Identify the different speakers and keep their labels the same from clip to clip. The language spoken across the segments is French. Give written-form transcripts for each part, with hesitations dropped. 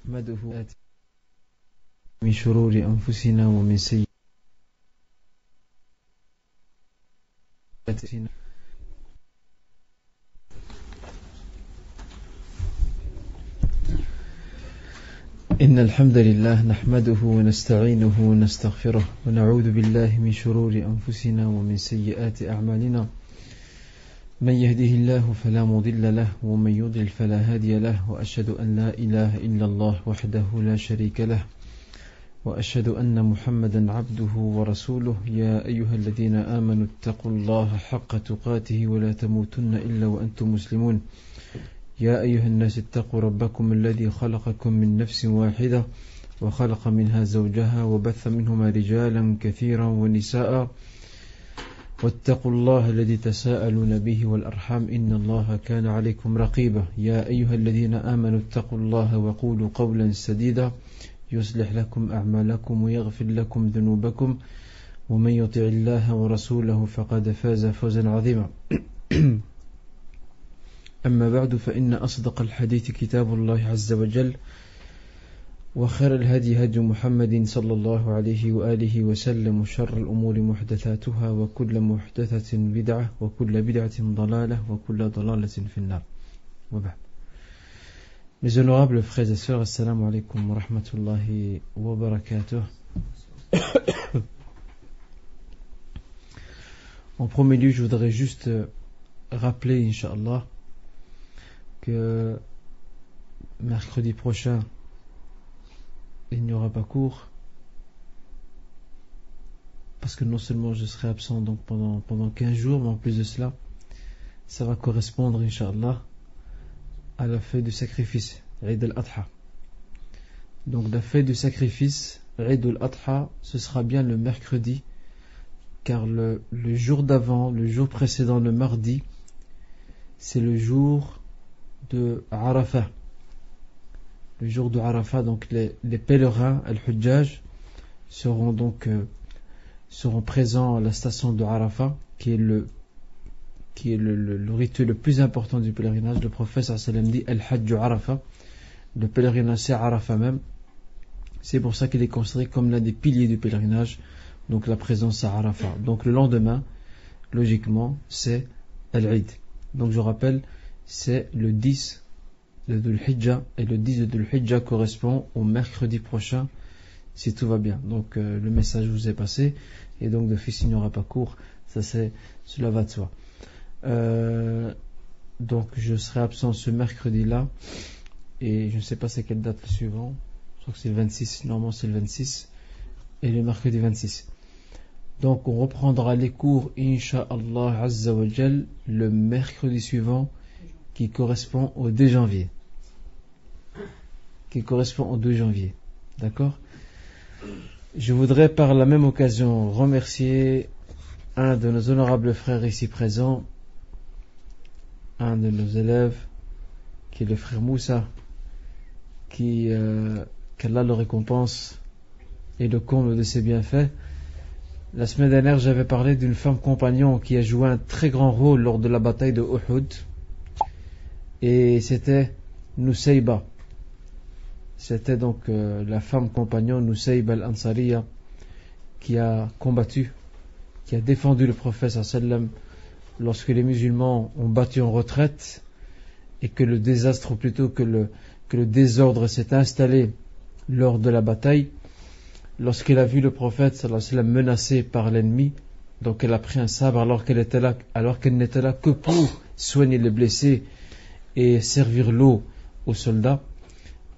Speaker 1: نحمده من شرور أنفسنا ومن سيئات أعمالنا إن الحمد لله نحمده ونستعينه ونستغفره ونعوذ بالله من شرور أنفسنا ومن سيئات أعمالنا من يهده الله فلا مضل له ومن يضلل فلا هادي له وأشهد أن لا إله إلا الله وحده لا شريك له وأشهد أن محمدا عبده ورسوله يا أيها الذين آمنوا اتقوا الله حق تقاته ولا تموتن إلا وأنتم مسلمون يا أيها الناس اتقوا ربكم الذي خلقكم من نفس واحدة وخلق منها زوجها وبث منهما رجالا كثيرا ونساء واتقوا الله الذي تساءلون به والأرحام إن الله كان عليكم رقيبا يا أيها الذين آمنوا اتقوا الله وقولوا قولا سديدا يصلح لكم أعمالكم ويغفر لكم ذنوبكم ومن يطع الله ورسوله فقد فاز فوزا عظيما أما بعد فإن أصدق الحديث كتاب الله عز وجل وخير الهدي هدي محمد صلى الله عليه وآله وسلم وشر الأمور محدثاتها وكل محدثة بدعة وكل بدعة ضلالة وكل ضلالة في النار وبعد. Mes honorables frères et sœurs, assalamu alaikum wa rahmatullahi wa barakatuh. En premier lieu, je voudrais juste rappeler, Inch'Allah, que mercredi prochain, il n'y aura pas cours, parce que non seulement je serai absent donc pendant 15 jours, mais en plus de cela, ça va correspondre, Inch'Allah, à la fête du sacrifice, Eid al-Adha. Donc la fête du sacrifice, Eid al-Adha, ce sera bien le mercredi, car le jour d'avant, le jour précédent, le mardi, c'est le jour de Arafah. Le jour de Arafah, donc les pèlerins, al-Hujjaj, seront présents à la station de Arafah, qui est le rituel le plus important du pèlerinage. Le prophète sallam dit Al-Hajj Arafah, le pèlerinage c'est Arafah même. C'est pour ça qu'il est considéré comme l'un des piliers du pèlerinage, donc la présence à Arafah. Donc le lendemain, logiquement, c'est Al-Eid. Donc je rappelle, c'est le 10 de Dhul-Hijjah, et le 10 de Dhul-Hijjah correspond au mercredi prochain, si tout va bien. Donc le message vous est passé, et donc de fils il n'y aura pas cours, cela va de soi. Donc je serai absent ce mercredi là, et je ne sais pas c'est quelle date le suivant, je crois que c'est le 26, normalement c'est le 26 et le mercredi 26. Donc on reprendra les cours Inch'Allah Azza wa Jal le mercredi suivant, qui correspond au 2 janvier, d'accord. Je voudrais par la même occasion remercier un de nos honorables frères ici présents, un de nos élèves, qui est le frère Moussa, qu'Allah le récompense et le comble de ses bienfaits. La semaine dernière, j'avais parlé d'une femme compagnon qui a joué un très grand rôle lors de la bataille de Uhud, et c'était Nusayba. C'était donc la femme compagnon Nusayba al-Ansariya qui a combattu, qui a défendu le prophète sallam lorsque les musulmans ont battu en retraite, et que le désastre, ou plutôt que le désordre s'est installé lors de la bataille. Lorsqu'elle a vu le prophète sallallahu alayhi wa sallam menacé par l'ennemi, donc elle a pris un sabre alors qu'elle n'était là que pour soigner les blessés et servir l'eau aux soldats.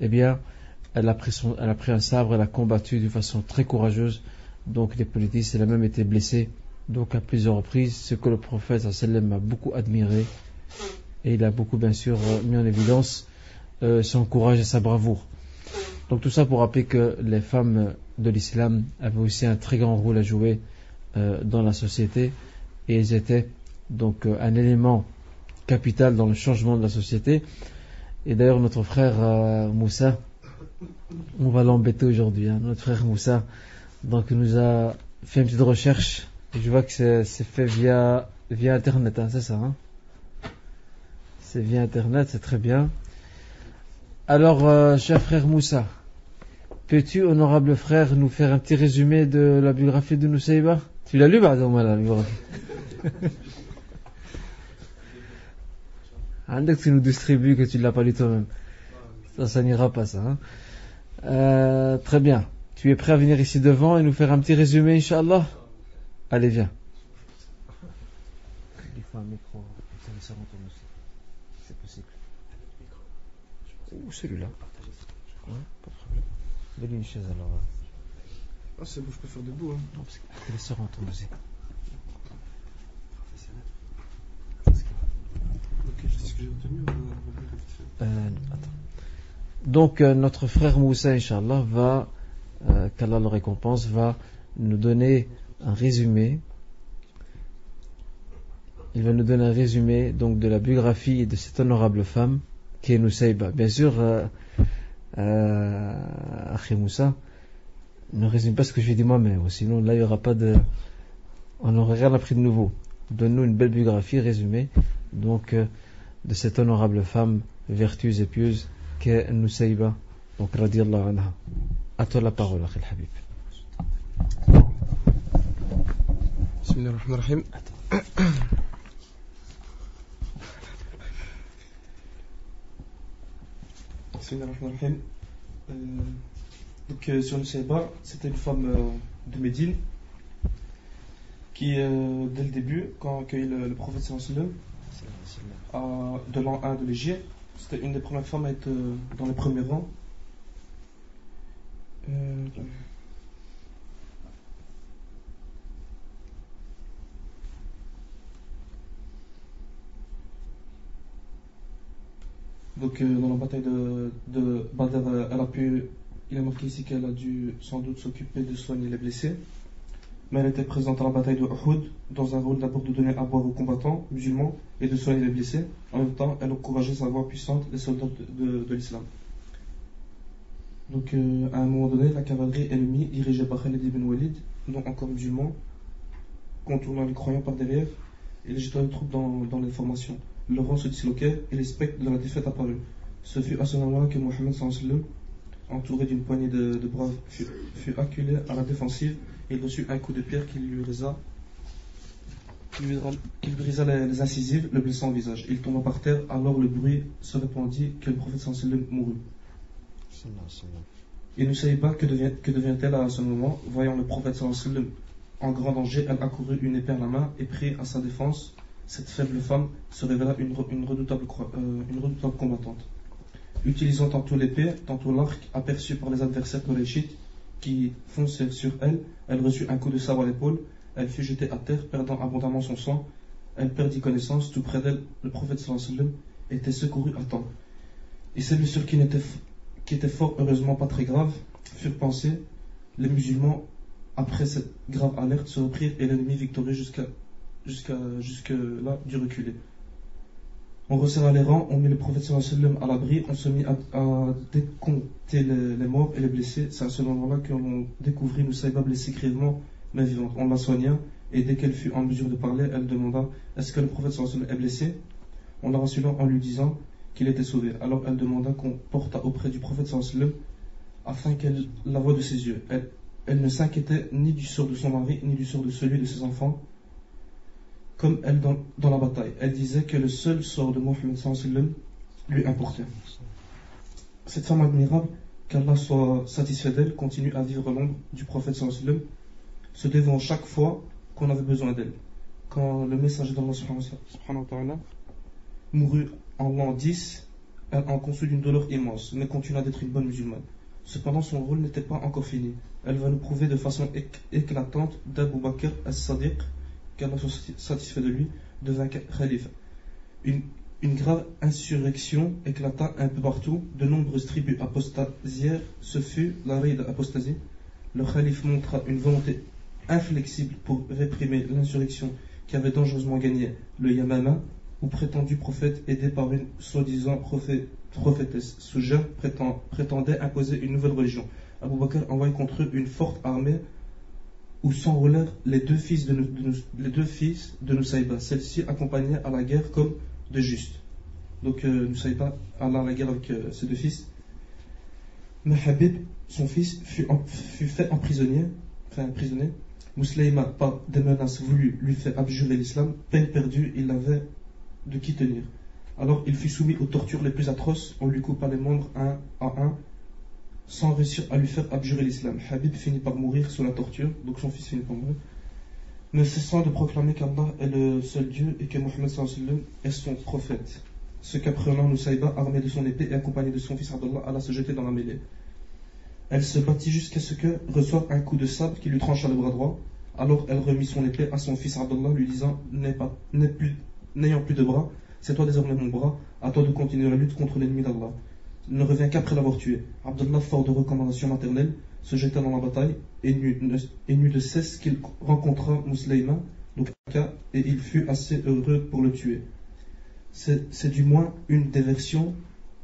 Speaker 1: Eh bien, elle a pris un sabre, elle a combattu de façon très courageuse. Donc les politistes, elle a même été blessée, donc à plusieurs reprises, ce que le prophète sallallahu alayhi wa sallam a beaucoup admiré, et il a beaucoup bien sûr mis en évidence son courage et sa bravoure. Donc tout ça pour rappeler que les femmes de l'islam avaient aussi un très grand rôle à jouer dans la société, et elles étaient donc un élément capital dans le changement de la société. Et d'ailleurs notre frère Moussa, on va l'embêter aujourd'hui, notre frère Moussa, donc nous a fait une petite recherche, et je vois que c'est fait via internet, c'est ça, c'est via internet, c'est très bien. Alors, cher frère Moussa, peux-tu, honorable frère, nous faire un petit résumé de la biographie de Nusayba? Tu l'as lu, Badouma, la biographie? Dès que tu nous distribues que tu ne l'as pas lu toi-même. Ça n'ira pas, ça. Très bien. Tu es prêt à venir ici devant et nous faire un petit résumé, Inch'Allah? Allez, viens. Il faut un micro. Ça retourne aussi. C'est possible. Ou celui-là. Ouais, pas de problème. Donne-lui une chaise alors.
Speaker 2: Ah, c'est bon, je peux faire debout. Hein.
Speaker 1: Non, parce que les sœurs retournent aussi.
Speaker 2: Ok, je sais ce que j'ai retenu.
Speaker 1: Attends. Donc, notre frère Moussa, Inch'Allah, va, qu'Allah le récompense, va nous donner un résumé. Il va nous donner un résumé donc de la biographie de cette honorable femme qui est Nusayba. Bien sûr, Akhi Moussa, ne résume pas ce que j'ai dit moi-même, sinon là il n'y aura pas de, on n'aurait rien appris de nouveau. Donne-nous une belle biographie résumée donc de cette honorable femme vertueuse et pieuse qu'est Nusayba, donc radiyallahu anha. À toi la parole, Akhi al-Habib.
Speaker 2: Bismillahirrahmanirrahim. Bismillahirrahmanirrahim. Donc sur Nusayba, c'était une femme de Médine qui, dès le début, quand a accueilli le prophète sallallahu alayhi wa sallam, de l'an 1 de l'Égypte, c'était une des premières femmes à être dans les premiers rangs. Donc dans la bataille de Badr, il est marqué ici qu'elle a dû sans doute s'occuper de soigner les blessés. Mais elle était présente à la bataille de Uhud dans un rôle d'abord de donner à boire aux combattants musulmans et de soigner les blessés. En même temps, elle encourageait sa voix puissante les soldats de l'islam. Donc à un moment donné, la cavalerie ennemie dirigée par Khalid ibn Walid, non encore musulman, contournant les croyants par derrière et les jetant les troupes dans les formations. Le rang se disloquait et les spectres de la défaite apparurent. Ce fut à ce moment-là que Mohammed sallallahu alayhi wa sallam, entouré d'une poignée de braves, fut acculé à la défensive et il reçut un coup de pierre qui lui brisa les incisives, le blessant au visage. Il tomba par terre, alors le bruit se répandit que le prophète sallallahu alayhi wa sallam mourut. Et ne savait pas que devient-elle à ce moment. Voyant le prophète sallallahu alayhi wa sallam en grand danger, elle accourut une épée à la main et prit à sa défense. Cette faible femme se révéla une redoutable combattante. Utilisant tantôt l'épée, tantôt l'arc, aperçue par les adversaires korachites qui fonçaient sur elle, elle reçut un coup de sabre à l'épaule, elle fut jetée à terre, perdant abondamment son sang, elle perdit connaissance, tout près d'elle, le prophète sallallahu alayhi wa sallam était secouru à temps. Et ces blessures qui étaient fort heureusement pas très graves, furent pansées. Les musulmans, après cette grave alerte, se reprirent et l'ennemi victorieux jusque là dut reculer. On resserra les rangs, on mit le prophète sallallahu alayhi wa sallam à l'abri, on se mit à décompter les morts et les blessés. C'est à ce moment-là qu'on découvrit Nusayba blessée grièvement mais vivante. On la soigna et dès qu'elle fut en mesure de parler, elle demanda: est-ce que le prophète sallallahu alayhi wa sallam est blessé? On la rassura en lui disant qu'il était sauvé. Alors elle demanda qu'on porta auprès du prophète sallallahu alayhi wa sallam afin qu'elle la voie de ses yeux. Elle ne s'inquiétait ni du sort de son mari ni du sort de celui de ses enfants, comme elle dans la bataille. Elle disait que le seul sort de Mohammed sallallahu alayhi wa sallam lui importait. Cette femme admirable, qu'Allah soit satisfait d'elle, continue à vivre l'ombre du prophète sallallahu alayhi wa sallam, se dévouant chaque fois qu'on avait besoin d'elle. Quand le messager d'Allah subhanahu wa ta'ala mourut en l'an 10, elle en conçut d'une douleur immense, mais continua d'être une bonne musulmane. Cependant, son rôle n'était pas encore fini. Elle va nous prouver de façon éclatante d'Abu Bakr as-Sadiq, qu'Allah soit satisfait de lui, devint khalife. Une grave insurrection éclata un peu partout. De nombreuses tribus apostasières, ce fut la raie d'apostasie. Le khalife montra une volonté inflexible pour réprimer l'insurrection qui avait dangereusement gagné le Yamama, où prétendu prophète aidé par une soi-disant prophétesse Souja prétendait imposer une nouvelle religion. Abu Bakr envoya contre eux une forte armée où s'enrôlèrent les deux fils de Nusayba. Celle-ci accompagnait à la guerre comme de justes. Donc Nusayba alla à la guerre avec ses deux fils Mais Habib, son fils, fut fait emprisonner. Moussaïma, par des menaces voulues, lui fait abjurer l'islam. Peine perdue, il avait de qui tenir. Alors il fut soumis aux tortures les plus atroces. On lui coupa les membres un à un, sans réussir à lui faire abjurer l'islam. Habib finit par mourir sous la torture, donc son fils finit par mourir, ne cessant de proclamer qu'Allah est le seul Dieu et que Mohammed sallallahu alayhi wa sallam est son prophète. Ce qu'apprenant Nusayba, armé de son épée et accompagné de son fils Abdallah, alla se jeter dans la mêlée. Elle se battit jusqu'à ce que reçoive un coup de sabre qui lui trancha le bras droit. Alors elle remit son épée à son fils Abdallah, lui disant, n'ayant plus de bras, c'est toi désormais mon bras, à toi de continuer la lutte contre l'ennemi d'Allah. Il ne revient qu'après l'avoir tué. Abdallah, fort de recommandations maternelles, se jeta dans la bataille et n'eut de cesse qu'il rencontra Moussaïma, donc et il fut assez heureux pour le tuer. C'est du moins une des versions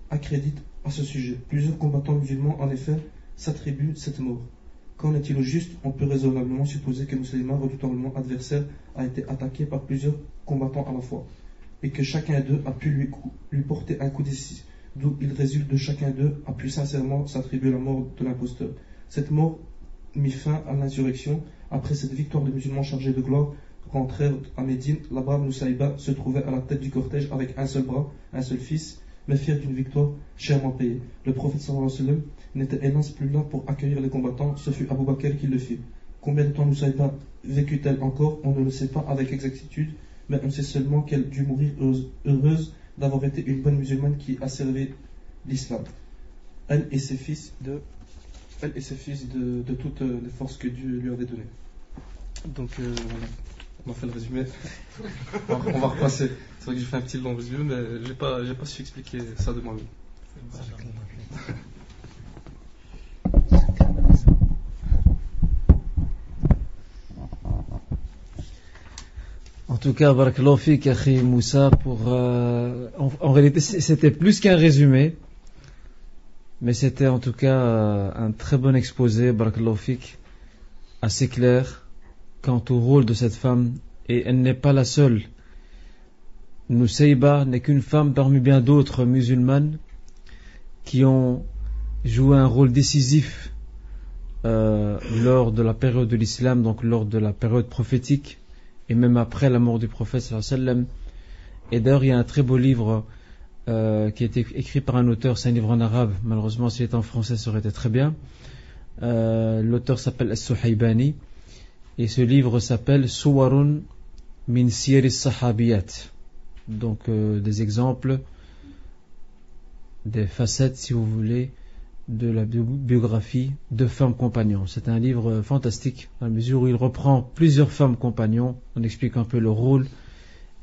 Speaker 2: accrédite à ce sujet. Plusieurs combattants musulmans, en effet, s'attribuent cette mort. Qu'en est-il au juste? On peut raisonnablement supposer que Moussaïma, redoutablement adversaire, a été attaqué par plusieurs combattants à la fois, et que chacun d'eux a pu lui porter un coup décisif, d'où il résulte de chacun d'eux a pu sincèrement s'attribuer la mort de l'imposteur. Cette mort mit fin à l'insurrection. Après cette victoire, les musulmans chargés de gloire rentrèrent à Médine. La brave Moussaïba se trouvait à la tête du cortège avec un seul bras, un seul fils, mais fier d'une victoire chèrement payée. Le prophète sallallahu alayhi wa sallam n'était hélas plus là pour accueillir les combattants, ce fut Abu Bakr qui le fit. Combien de temps Moussaïba vécut-elle encore? On ne le sait pas avec exactitude, mais on sait seulement qu'elle dut mourir heureuse d'avoir été une bonne musulmane qui a servi l'islam. Elle et ses fils de toutes les forces que Dieu lui avait données. Donc voilà, on a fait le résumé. On va repasser. C'est vrai que j'ai fait un petit long résumé, mais j'ai pas su expliquer ça de moi-même.
Speaker 1: En tout cas, barakallahu fik, akhi Moussa, en réalité, c'était plus qu'un résumé, mais c'était en tout cas un très bon exposé, barakallahu fik, assez clair quant au rôle de cette femme, et elle n'est pas la seule. Nusayba n'est qu'une femme parmi bien d'autres musulmanes qui ont joué un rôle décisif lors de la période de l'islam, donc lors de la période prophétique, et même après la mort du prophète sallallahu alayhi wa sallam. Et d'ailleurs il y a un très beau livre qui a été écrit par un auteur, c'est un livre en arabe, malheureusement s'il était en français ça aurait été très bien. L'auteur s'appelle As-Suhaybani et ce livre s'appelle Suwarun min Siyar as-Sahabiyat, donc des exemples, des facettes si vous voulez de la biographie de femmes compagnons. C'est un livre fantastique dans la mesure où il reprend plusieurs femmes compagnons, on explique un peu leur rôle,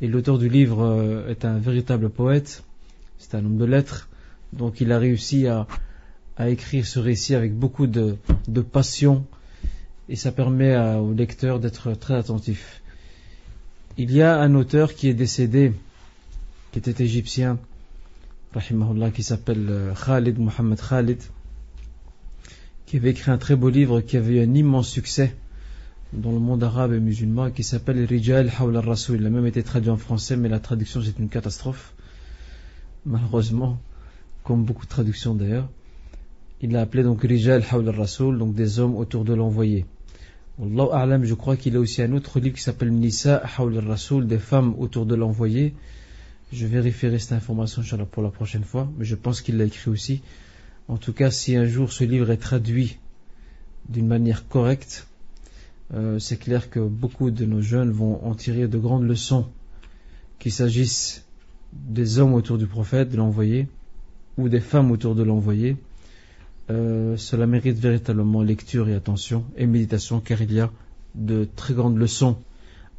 Speaker 1: et l'auteur du livre est un véritable poète, c'est un homme de lettres, donc il a réussi à écrire ce récit avec beaucoup de passion, et ça permet au lecteur d'être très attentif. Il y a un auteur qui est décédé, qui était égyptien, rahimahullah, qui s'appelle Khalid, Mohammed Khalid, qui avait écrit un très beau livre qui avait eu un immense succès dans le monde arabe et musulman, qui s'appelle Rijal Hawla al-Rasoul. Il a même été traduit en français, mais la traduction c'est une catastrophe, malheureusement, comme beaucoup de traductions d'ailleurs. Il l'a appelé donc Rijal Hawla al-Rasoul, donc des hommes autour de l'envoyé. Wallahu a'lam, je crois qu'il a aussi un autre livre qui s'appelle Nisa Hawla al-Rasoul, des femmes autour de l'envoyé. Je vérifierai cette information Inch'Allah pour la prochaine fois, mais je pense qu'il l'a écrit aussi. En tout cas, si un jour ce livre est traduit d'une manière correcte, c'est clair que beaucoup de nos jeunes vont en tirer de grandes leçons, qu'il s'agisse des hommes autour du prophète, de l'envoyé, ou des femmes autour de l'envoyé. Cela mérite véritablement lecture et attention et méditation, car il y a de très grandes leçons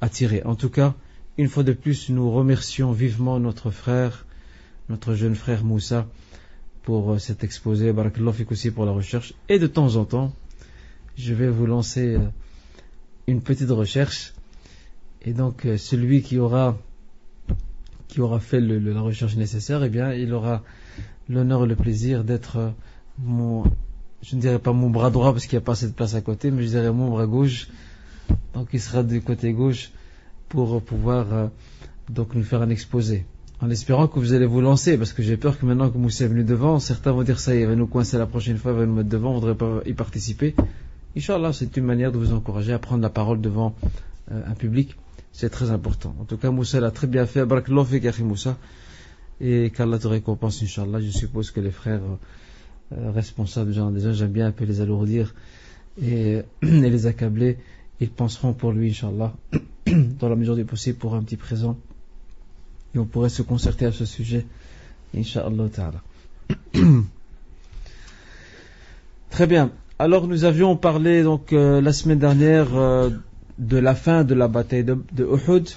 Speaker 1: à tirer. En tout cas, une fois de plus, nous remercions vivement notre frère, notre jeune frère Moussa, pour cet exposé. Barakallahu fik aussi pour la recherche. Et de temps en temps, je vais vous lancer une petite recherche. Et donc, celui qui aura fait la recherche nécessaire, eh bien, il aura l'honneur et le plaisir d'être je ne dirais pas mon bras droit parce qu'il n'y a pas assez de place à côté, mais je dirais mon bras gauche. Donc, il sera du côté gauche pour pouvoir donc nous faire un exposé. En espérant que vous allez vous lancer, parce que j'ai peur que maintenant que Moussa est venu devant, certains vont dire ça, il va nous coincer la prochaine fois, il va nous mettre devant, on ne voudrait pas y participer. Inch'Allah, c'est une manière de vous encourager à prendre la parole devant un public. C'est très important. En tout cas, Moussa l'a très bien fait. Barakallahu fik, Akhi Moussa. Et qu'Allah te récompense, Inch'Allah. Je suppose que les frères responsables déjà, j'aime bien un peu les alourdir et les accabler. Ils penseront pour lui, Inch'Allah, dans la mesure du possible, pour un petit présent. Et on pourrait se concerter à ce sujet, Inch'Allah ta'ala. Très bien. Alors, nous avions parlé donc la semaine dernière de la fin de la bataille de Uhud.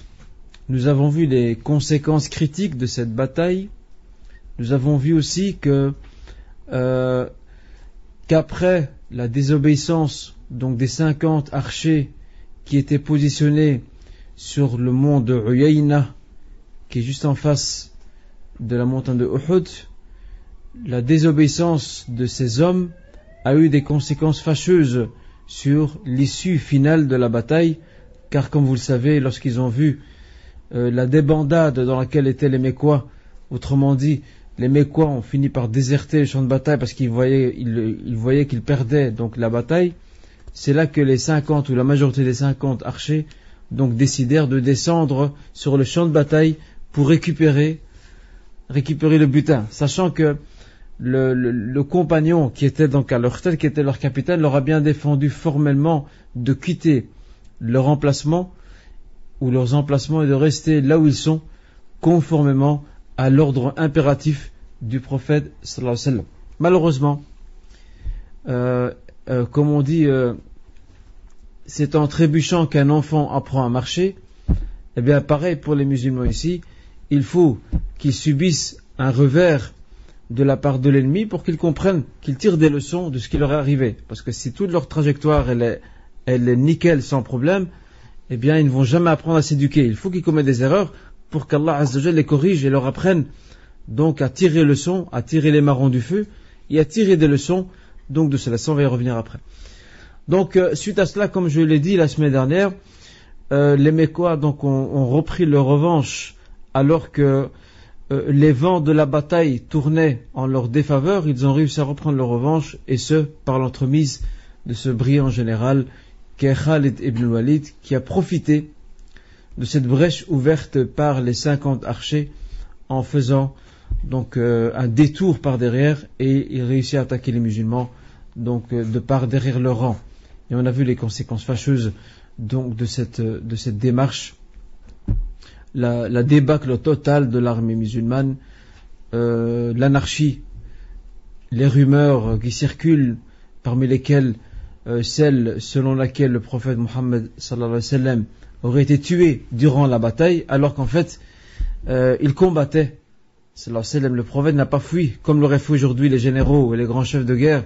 Speaker 1: Nous avons vu les conséquences critiques de cette bataille. Nous avons vu aussi qu'après la désobéissance donc des 50 archers qui étaient positionnés sur le mont de Uyayna, qui est juste en face de la montagne de Uhud, la désobéissance de ces hommes a eu des conséquences fâcheuses sur l'issue finale de la bataille, car comme vous le savez, lorsqu'ils ont vu la débandade dans laquelle étaient les Mécois, autrement dit, les Mécois ont fini par déserter les champs de bataille parce qu'ils voyaient qu'ils perdaient donc la bataille. C'est là que les 50 ou la majorité des 50 archers donc décidèrent de descendre sur le champ de bataille pour récupérer le butin, sachant que le compagnon qui était donc à leur tête, qui était leur capitaine, leur a bien défendu formellement de quitter leur emplacement ou leurs emplacements et de rester là où ils sont, conformément à l'ordre impératif du prophète sallallahu alayhi wa sallam. Malheureusement, comme on dit, c'est en trébuchant qu'un enfant apprend à marcher. Eh bien, pareil pour les musulmans ici, il faut qu'ils subissent un revers de la part de l'ennemi pour qu'ils comprennent, qu'ils tirent des leçons de ce qui leur est arrivé. Parce que si toute leur trajectoire elle est nickel sans problème, eh bien ils ne vont jamais apprendre à s'éduquer. Il faut qu'ils commettent des erreurs pour qu'Allah Azza wa Jalla les corrige et leur apprenne donc à tirer leçon, à tirer les marrons du feu et à tirer des leçons donc de cela. Ça, on va y revenir après. Donc suite à cela, comme je l'ai dit la semaine dernière, les Mécois donc ont repris leur revanche alors que les vents de la bataille tournaient en leur défaveur. Ils ont réussi à reprendre leur revanche, et ce par l'entremise de ce brillant général qu'est Khalid ibn Walid, qui a profité de cette brèche ouverte par les 50 archers en faisant donc un détour par derrière, et il réussit à attaquer les musulmans donc de par derrière leur rang. Et on a vu les conséquences fâcheuses donc de cette démarche. La débâcle totale de l'armée musulmane, l'anarchie, les rumeurs qui circulent, parmi lesquelles celle selon laquelle le prophète Mohammed sallallahu alayhi wa sallam aurait été tué durant la bataille, alors qu'en fait il combattait sallallahu alayhi wa sallam. Le prophète n'a pas fui comme l'auraient fait aujourd'hui les généraux et les grands chefs de guerre.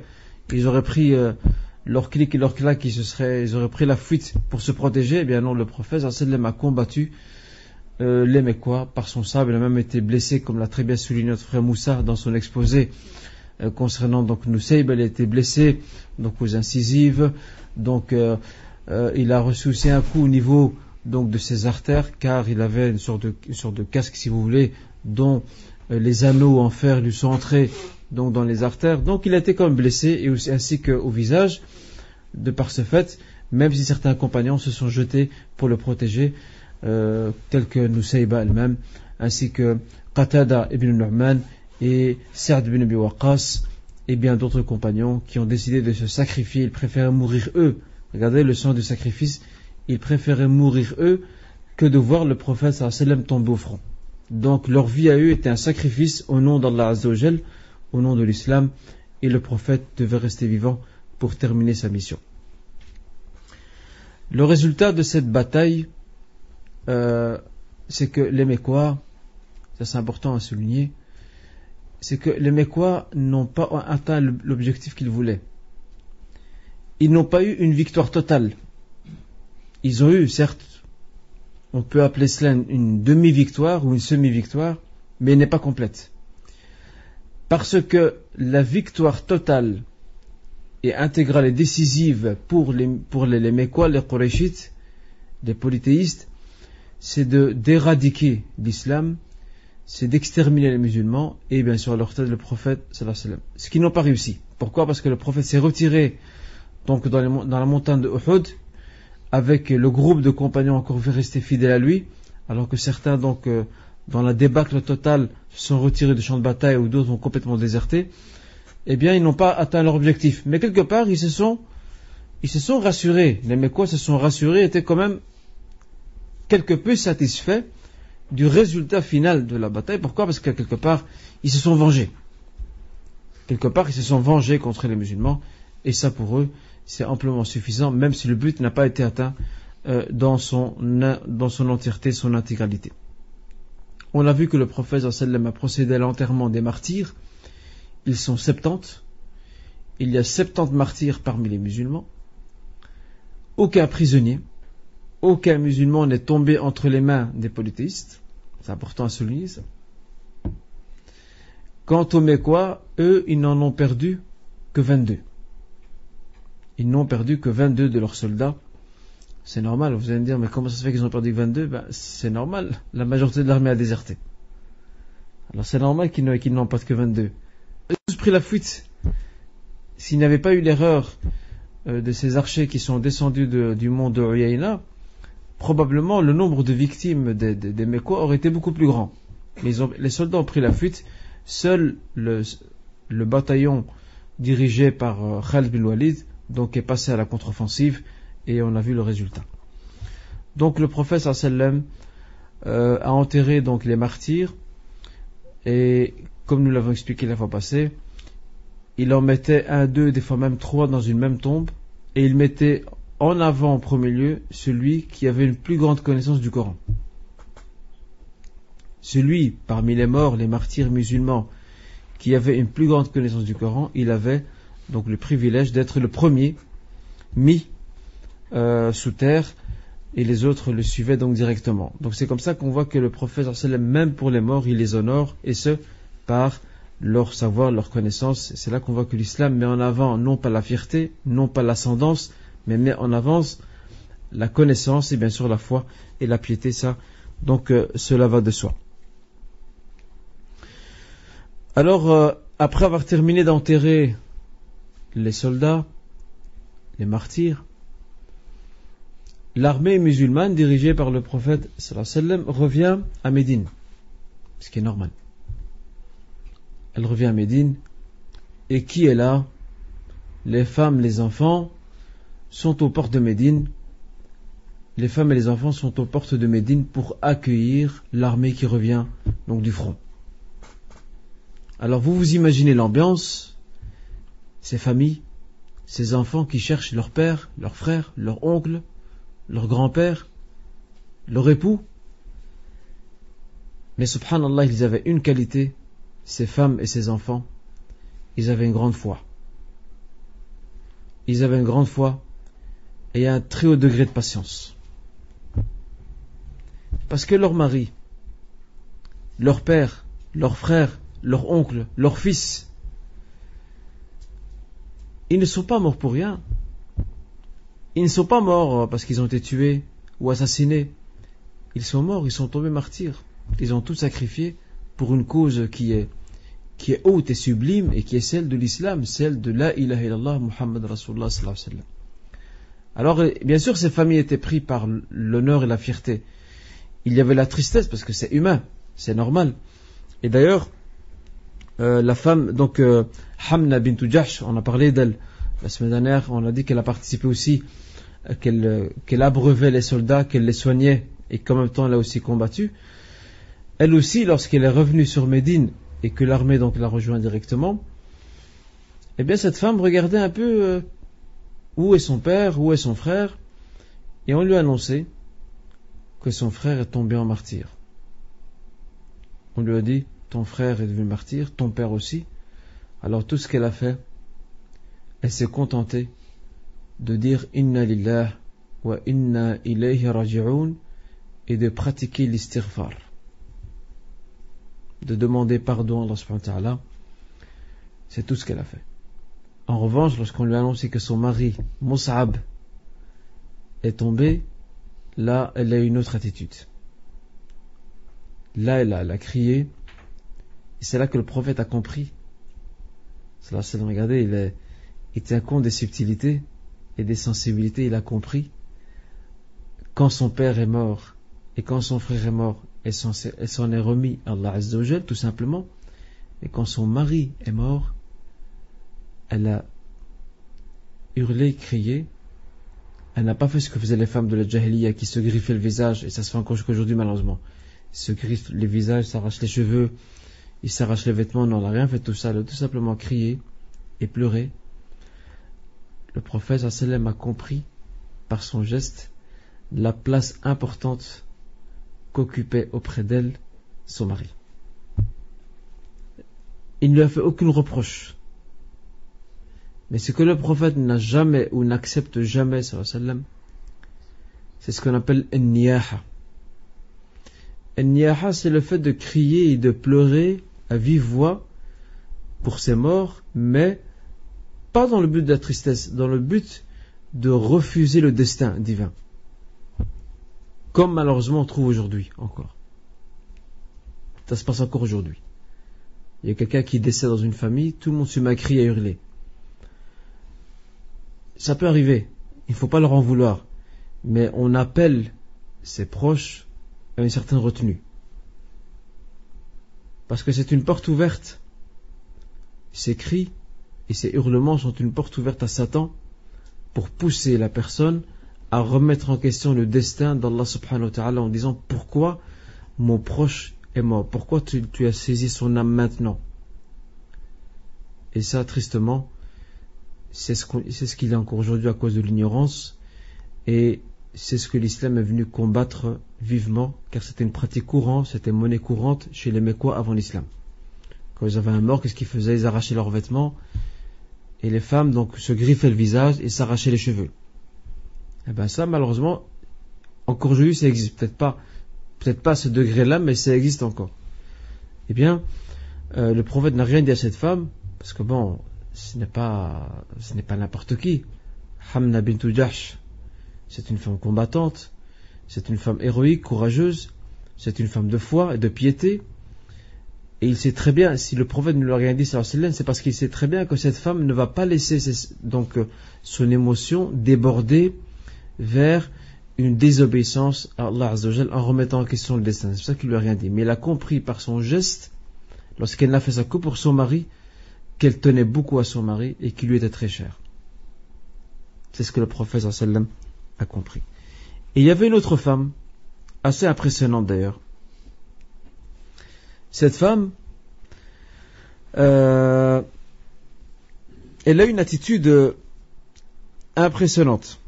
Speaker 1: Ils auraient pris leur clic et leur claque, ils auraient pris la fuite pour se protéger. Eh bien non, le prophète sallallahu alayhi wa sallam a combattu les Mécois par son sabre. Il a même été blessé, comme l'a très bien souligné notre frère Moussa dans son exposé concernant donc Nusayb. Il a été blessé donc aux incisives, donc il a reçu aussi un coup au niveau donc de ses artères, car il avait une sorte de casque, si vous voulez, dont les anneaux en fer lui sont entrés donc dans les artères. Donc il a été quand même blessé, et aussi, ainsi qu'au visage, de par ce fait, même si certains compagnons se sont jetés pour le protéger, tels que Nusayba elle-même, ainsi que Qatada ibn Nu'man et Sa'd ibn Abi Waqqas et bien d'autres compagnons qui ont décidé de se sacrifier. Ils préféraient mourir eux. Regardez le sens du sacrifice. Ils préféraient mourir eux que de voir le prophète sallallahu alayhi wa sallam tomber au front. Donc leur vie à eux était un sacrifice au nom d'Allah Azza wa Jal, au nom de l'islam, et le prophète devait rester vivant pour terminer sa mission. Le résultat de cette bataille, c'est que les Mécois, ça c'est important à souligner, c'est que les Mécois n'ont pas atteint l'objectif qu'ils voulaient. Ils n'ont pas eu une victoire totale. Ils ont eu, certes, on peut appeler cela une demi-victoire ou une semi-victoire, mais elle n'est pas complète. Parce que la victoire totale et intégrale et décisive pour les Mécois, les Qurayshites, les polythéistes, c'est d'éradiquer l'islam, c'est d'exterminer les musulmans et bien sûr leur tête le prophète sallallahu alayhi wa sallam. Ce qu'ils n'ont pas réussi. Pourquoi? Parce que le prophète s'est retiré donc dans la montagne de Uhud avec le groupe de compagnons encore restés fidèles à lui, alors que certains donc dans la débâcle totale se sont retirés du champ de bataille ou d'autres ont complètement déserté. Eh bien ils n'ont pas atteint leur objectif. Mais quelque part ils se sont rassurés. Les Mécois se sont rassurés, étaient quand même quelque peu satisfaits du résultat final de la bataille. Pourquoi? Parce que quelque part, ils se sont vengés. Quelque part, ils se sont vengés contre les musulmans. Et ça, pour eux, c'est amplement suffisant, même si le but n'a pas été atteint dans son entièreté, son intégralité. On a vu que le prophète sallallahu alayhi wa sallam a procédé à l'enterrement des martyrs. Ils sont 70. Il y a 70 martyrs parmi les musulmans. Aucun prisonnier, aucun musulman n'est tombé entre les mains des polythéistes. C'est important à souligner ça. Quant aux Mécois, eux, ils n'en ont perdu que 22. Ils n'ont perdu que 22 de leurs soldats. C'est normal, vous allez me dire, mais comment ça se fait qu'ils ont perdu que 22? C'est normal, la majorité de l'armée a déserté. Alors c'est normal qu'ils n'en pas que 22. Ils ont tous pris la fuite. S'il n'y avait pas eu l'erreur de ces archers qui sont descendus du mont de Uyayna, probablement le nombre de victimes des Mécois aurait été beaucoup plus grand. Mais les soldats ont pris la fuite. Seul le bataillon dirigé par Khalid bin Walid donc est passé à la contre-offensive et on a vu le résultat. Donc le prophète sallallahu alayhi wa sallam a enterré donc les martyrs et comme nous l'avons expliqué la fois passée, il en mettait 1, 2, des fois même 3 dans une même tombe et il mettait en avant en premier lieu celui qui avait une plus grande connaissance du Coran. Celui parmi les morts, les martyrs musulmans, qui avait une plus grande connaissance du Coran, il avait donc le privilège d'être le premier mis sous terre et les autres le suivaient donc directement. Donc c'est comme ça qu'on voit que le prophète sallallahu alayhi wa sallam, même pour les morts, il les honore et ce par leur savoir, leur connaissance. C'est là qu'on voit que l'islam met en avant non pas la fierté, non pas l'ascendance, mais met en avance la connaissance et bien sûr la foi et la piété, ça. Donc cela va de soi. Alors, après avoir terminé d'enterrer les soldats, les martyrs, l'armée musulmane dirigée par le prophète sallallahu alayhi wa sallam revient à Médine, ce qui est normal. Elle revient à Médine, et qui est là? Les femmes, les enfants sont aux portes de Médine. Les femmes et les enfants sont aux portes de Médine pour accueillir l'armée qui revient donc du front. Alors vous imaginez l'ambiance, ces familles, ces enfants qui cherchent leur père, leur frère, leur oncle, leur grand-père, leur époux. Mais subhanallah, ils avaient une qualité, ces femmes et ces enfants, ils avaient une grande foi. Ils avaient une grande foi et un très haut degré de patience. Parce que leur mari, leur père, leur frère, leur oncle, leur fils, ils ne sont pas morts pour rien. Ils ne sont pas morts parce qu'ils ont été tués ou assassinés. Ils sont morts, ils sont tombés martyrs. Ils ont tout sacrifié pour une cause qui est haute et sublime et qui est celle de l'islam, celle de la ilaha illallah Muhammad Rasulullah sallallahu alayhi wa sallam. Alors, bien sûr, ces familles étaient prises par l'honneur et la fierté. Il y avait la tristesse parce que c'est humain, c'est normal. Et d'ailleurs, la femme, donc Hamna bint Jahsh, on a parlé d'elle la semaine dernière, on a dit qu'elle a participé aussi, qu'elle abreuvait les soldats, qu'elle les soignait et qu'en même temps elle a aussi combattu. Elle aussi, lorsqu'elle est revenue sur Médine et que l'armée donc l'a rejoint directement, eh bien cette femme regardait un peu où est son père, où est son frère, et on lui a annoncé que son frère est tombé en martyr. On lui a dit, ton frère est devenu martyr, ton père aussi. Alors tout ce qu'elle a fait, elle s'est contentée de dire Inna lillah wa inna ilayhi raji'un et de pratiquer l'istighfar, de demander pardon à Allah subhanahu wa ta'ala. C'est tout ce qu'elle a fait. En revanche, lorsqu'on lui a annoncé que son mari Mus'ab est tombé, là elle a eu une autre attitude. Là elle a crié Et c'est là que le prophète a compris. Regardez, il tient compte des subtilités et des sensibilités. Il a compris quand son père est mort et quand son frère est mort, elle s'en est remis à Allah Azza wa Jal, tout simplement. Et quand son mari est mort, elle a hurlé, crié. Elle n'a pas fait ce que faisaient les femmes de la Jahiliya qui se griffaient le visage, et ça se fait encore jusqu'aujourd'hui malheureusement. Ils se griffent les visages, s'arrachent les cheveux, ils s'arrachent les vêtements. Non, on n'a rien fait de tout ça. Elle a tout simplement crié et pleuré. Le prophète sallam a compris par son geste la place importante qu'occupait auprès d'elle son mari. Il ne lui a fait aucune reproche. Mais ce que le prophète n'a jamais ou n'accepte jamais, sallam, c'est ce qu'on appelle an-niyaha. An-niyaha, c'est le fait de crier et de pleurer à vive voix pour ses morts, mais pas dans le but de la tristesse, dans le but de refuser le destin divin. Comme malheureusement on trouve aujourd'hui encore. Ça se passe encore aujourd'hui. Il y a quelqu'un qui décède dans une famille, tout le monde se met à crier et à hurler. Ça peut arriver, il ne faut pas leur en vouloir, mais on appelle ses proches à une certaine retenue. Parce que c'est une porte ouverte. Ces cris et ces hurlements sont une porte ouverte à Satan pour pousser la personne à remettre en question le destin d'Allah subhanahu wa ta'ala en disant pourquoi mon proche est mort, pourquoi tu as saisi son âme maintenant. Et ça, tristement, c'est ce qu'il y a encore aujourd'hui à cause de l'ignorance, et c'est ce que l'islam est venu combattre vivement, car c'était une pratique courante, c'était monnaie courante chez les Mécois avant l'islam. Quand ils avaient un mort, qu'est-ce qu'ils faisaient? Ils arrachaient leurs vêtements, et les femmes donc se griffaient le visage et s'arrachaient les cheveux. Et bien ça, malheureusement, encore aujourd'hui, ça existe. Peut-être pas à ce degré-là, mais ça existe encore. Eh bien, le prophète n'a rien dit à cette femme, parce que bon, ce n'est pas n'importe qui. Hamna bint Jahsh, c'est une femme combattante, c'est une femme héroïque, courageuse, c'est une femme de foi et de piété. Et il sait très bien, si le prophète ne lui a rien dit, c'est parce qu'il sait très bien que cette femme ne va pas laisser son émotion déborder vers une désobéissance à Allah Azza wa Jal en remettant en question le destin. C'est pour ça qu'il lui a rien dit. Mais il a compris par son geste, lorsqu'elle n'a fait ça que pour son mari, qu'elle tenait beaucoup à son mari et qu'il lui était très cher. C'est ce que le prophète sallam a compris. Et il y avait une autre femme, assez impressionnante d'ailleurs. Cette femme, elle a une attitude impressionnante.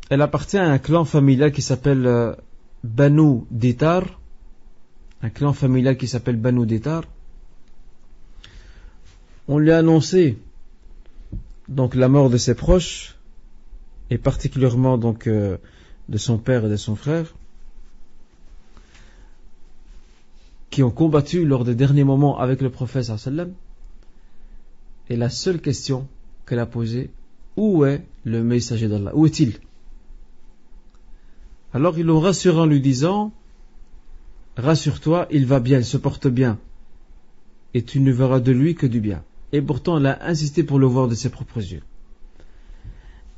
Speaker 1: Elle appartient à un clan familial qui s'appelle Banu Ditar. Un clan familial qui s'appelle Banu Ditar. On lui a annoncé donc la mort de ses proches, et particulièrement donc de son père et de son frère, qui ont combattu lors des derniers moments avec le prophète sallam. Et la seule question qu'elle a posée: où est le messager d'Allah? Où est-il? Alors ils l'ont rassuré en lui disant: rassure-toi, il va bien, il se porte bien, et tu ne verras de lui que du bien. Et pourtant elle a insisté pour le voir de ses propres yeux.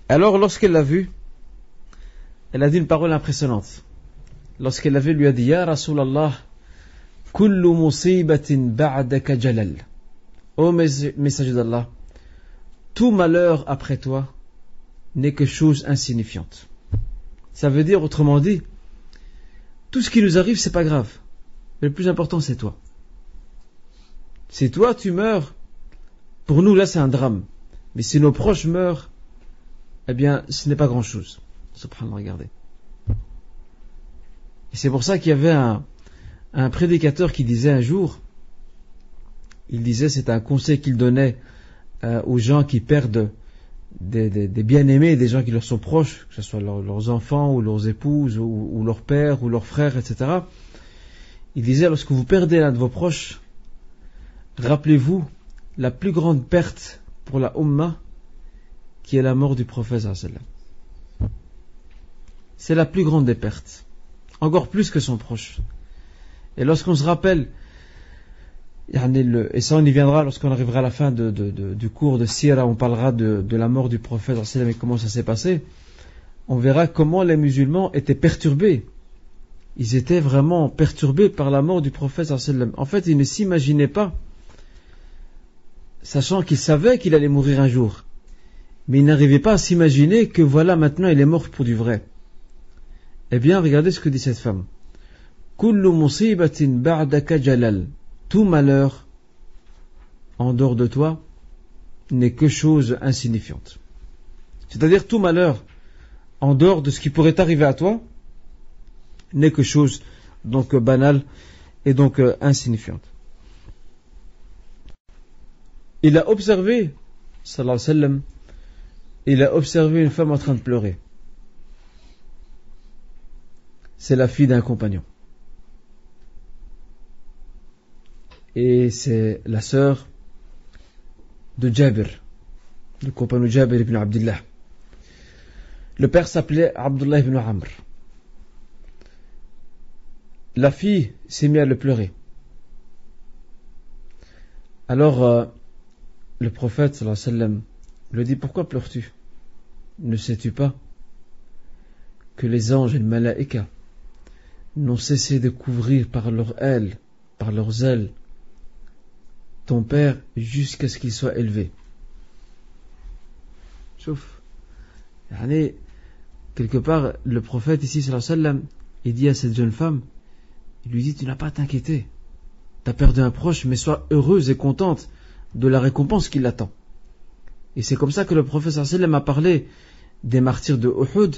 Speaker 1: Alors lorsqu'elle l'a vu, elle a dit une parole impressionnante. Lorsqu'elle l'a vu, elle lui a dit: Ya Rasulallah, kullu musibatin ba'daka jalal. Ô messager d'Allah, tout malheur après toi n'est que chose insignifiante. Ça veut dire, autrement dit, tout ce qui nous arrive, c'est pas grave. Mais le plus important, c'est toi. Si toi, tu meurs, pour nous, là, c'est un drame. Mais si nos proches meurent, eh bien, ce n'est pas grand-chose. Subhanallah, regardez. Et c'est pour ça qu'il y avait un prédicateur qui disait un jour, il disait, c'est un conseil qu'il donnait aux gens qui perdent des bien-aimés, des gens qui leur sont proches, que ce soit leurs enfants ou leurs épouses ou leur père ou leurs frères, etc. Il disait, lorsque vous perdez l'un de vos proches, rappelez-vous la plus grande perte pour la Ummah, qui est la mort du prophète sallallahu alayhi wa sallam. C'est la plus grande des pertes, encore plus que son proche. Et lorsqu'on se rappelle Et ça, on y viendra lorsqu'on arrivera à la fin du cours de Sira, on parlera de la mort du prophète et comment ça s'est passé. On verra comment les musulmans étaient perturbés. Ils étaient vraiment perturbés par la mort du prophète. En fait, ils ne s'imaginaient pas, sachant qu'ils savaient qu'il allait mourir un jour. Mais ils n'arrivaient pas à s'imaginer que voilà, maintenant il est mort pour du vrai. Eh bien, regardez ce que dit cette femme. Kullu musibatin ba'daka jalal. Tout malheur en dehors de toi n'est que chose insignifiante. C'est-à-dire tout malheur en dehors de ce qui pourrait arriver à toi n'est que chose donc banale et donc insignifiante. Il a observé, sallallahu alayhi wa sallam, il a observé une femme en train de pleurer. C'est la fille d'un compagnon. Et c'est la sœur de Jabir, le compagnon Jabir ibn Abdullah. Le père s'appelait Abdullah ibn Amr. La fille s'est mise à le pleurer. Alors, le prophète, sallallahu alayhi wa sallam, lui dit, pourquoi pleures-tu? Ne sais-tu pas que les anges et les malaïkas n'ont cessé de couvrir par leurs ailes, ton père jusqu'à ce qu'il soit élevé? Sauf, quelque part, le prophète ici, sallallahu alayhi wa sallam, il dit à cette jeune femme, il lui dit, tu n'as pas à t'inquiéter. Tu as perdu un proche, mais sois heureuse et contente de la récompense qui l'attend. Et c'est comme ça que le prophète sallallahu alayhi wa sallam a parlé des martyrs de Uhud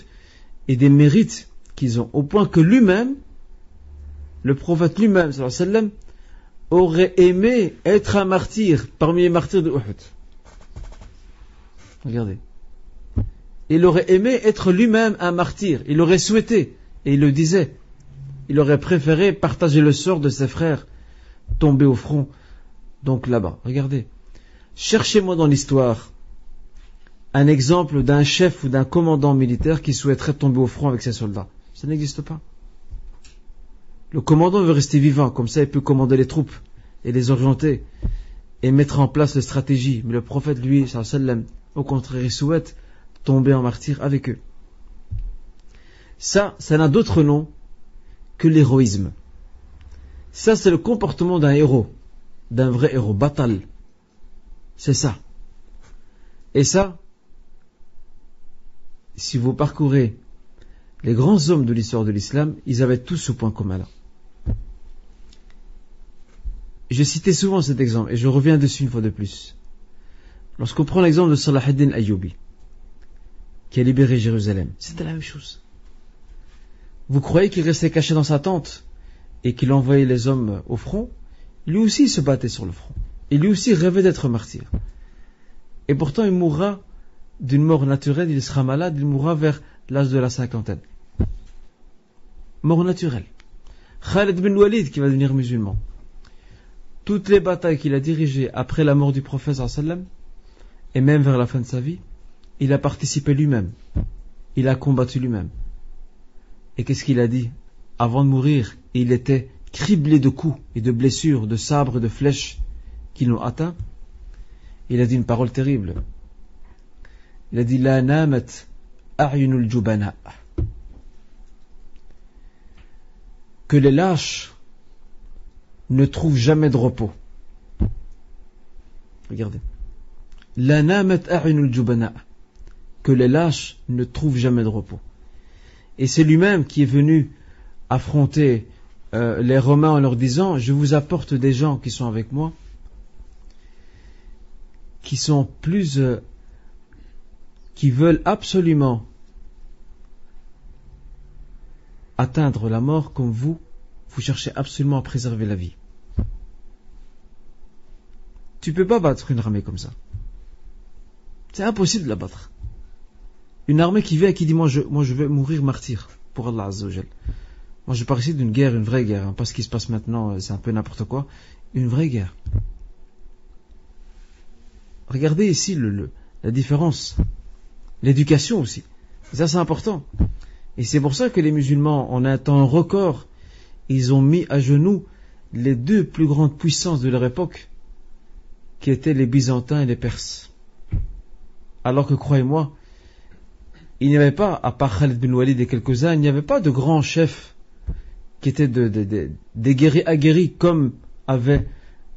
Speaker 1: et des mérites qu'ils ont, au point que lui-même, le prophète lui-même, sallallahu alayhi wa sallam, aurait aimé être un martyr parmi les martyrs de Uhud. Regardez. Il aurait aimé être lui-même un martyr. Il aurait souhaité, et il le disait, il aurait préféré partager le sort de ses frères tombés au front, donc là-bas. Regardez. Cherchez-moi dans l'histoire un exemple d'un chef ou d'un commandant militaire qui souhaiterait tomber au front avec ses soldats. Ça n'existe pas. Le commandant veut rester vivant, comme ça il peut commander les troupes et les orienter et mettre en place les stratégies. Mais le prophète, lui, sallallahu alayhi wa sallam, au contraire, il souhaite tomber en martyr avec eux. Ça n'a d'autre nom que l'héroïsme. Ça, c'est le comportement d'un héros, d'un vrai héros, batal. C'est ça. Et ça, si vous parcourez les grands hommes de l'histoire de l'islam, ils avaient tous ce point commun-là. J'ai cité souvent cet exemple, et je reviens dessus une fois de plus. Lorsqu'on prend l'exemple de Salah ad-Din Ayyubi, qui a libéré Jérusalem, c'était la même chose. Vous croyez qu'il restait caché dans sa tente et qu'il envoyait les hommes au front? Lui aussi se battait sur le front. Et lui aussi rêvait d'être martyr. Et pourtant il mourra d'une mort naturelle, il sera malade, il mourra vers l'âge de la cinquantaine. Mort naturelle. Khalid bin Walid qui va devenir musulman. Toutes les batailles qu'il a dirigées après la mort du prophète sallallahu alayhi wa sallam, et même vers la fin de sa vie, il a participé lui-même. Il a combattu lui-même. Et qu'est-ce qu'il a dit? Avant de mourir, il était criblé de coups et de blessures, de sabres et de flèches qui l'ont atteint. Il a dit une parole terrible. Il a dit La namat a'yunul jubana. Que les lâches ne trouvent jamais de repos. Regardez. La namat a'yunul jubana. Que les lâches ne trouvent jamais de repos. Et c'est lui-même qui est venu affronter les Romains en leur disant, je vous apporte des gens qui sont avec moi, qui sont plus, qui veulent absolument atteindre la mort comme vous cherchez absolument à préserver la vie. Tu peux pas battre une armée comme ça. C'est impossible de la battre. Une armée qui vient et qui dit moi je vais mourir martyr pour Allah Azza wa Jal. Moi je parle ici d'une guerre, une vraie guerre, hein, pas ce qui se passe maintenant, c'est un peu n'importe quoi. Une vraie guerre. Regardez ici la différence. L'éducation aussi. Et ça c'est important. Et c'est pour ça que les musulmans, en un temps record, ils ont mis à genoux les deux plus grandes puissances de leur époque, qui étaient les Byzantins et les Perses. Alors que, croyez-moi, il n'y avait pas, à part Khalid bin Walid et quelques-uns, il n'y avait pas de grands chefs qui étaient des guerriers aguerris comme avaient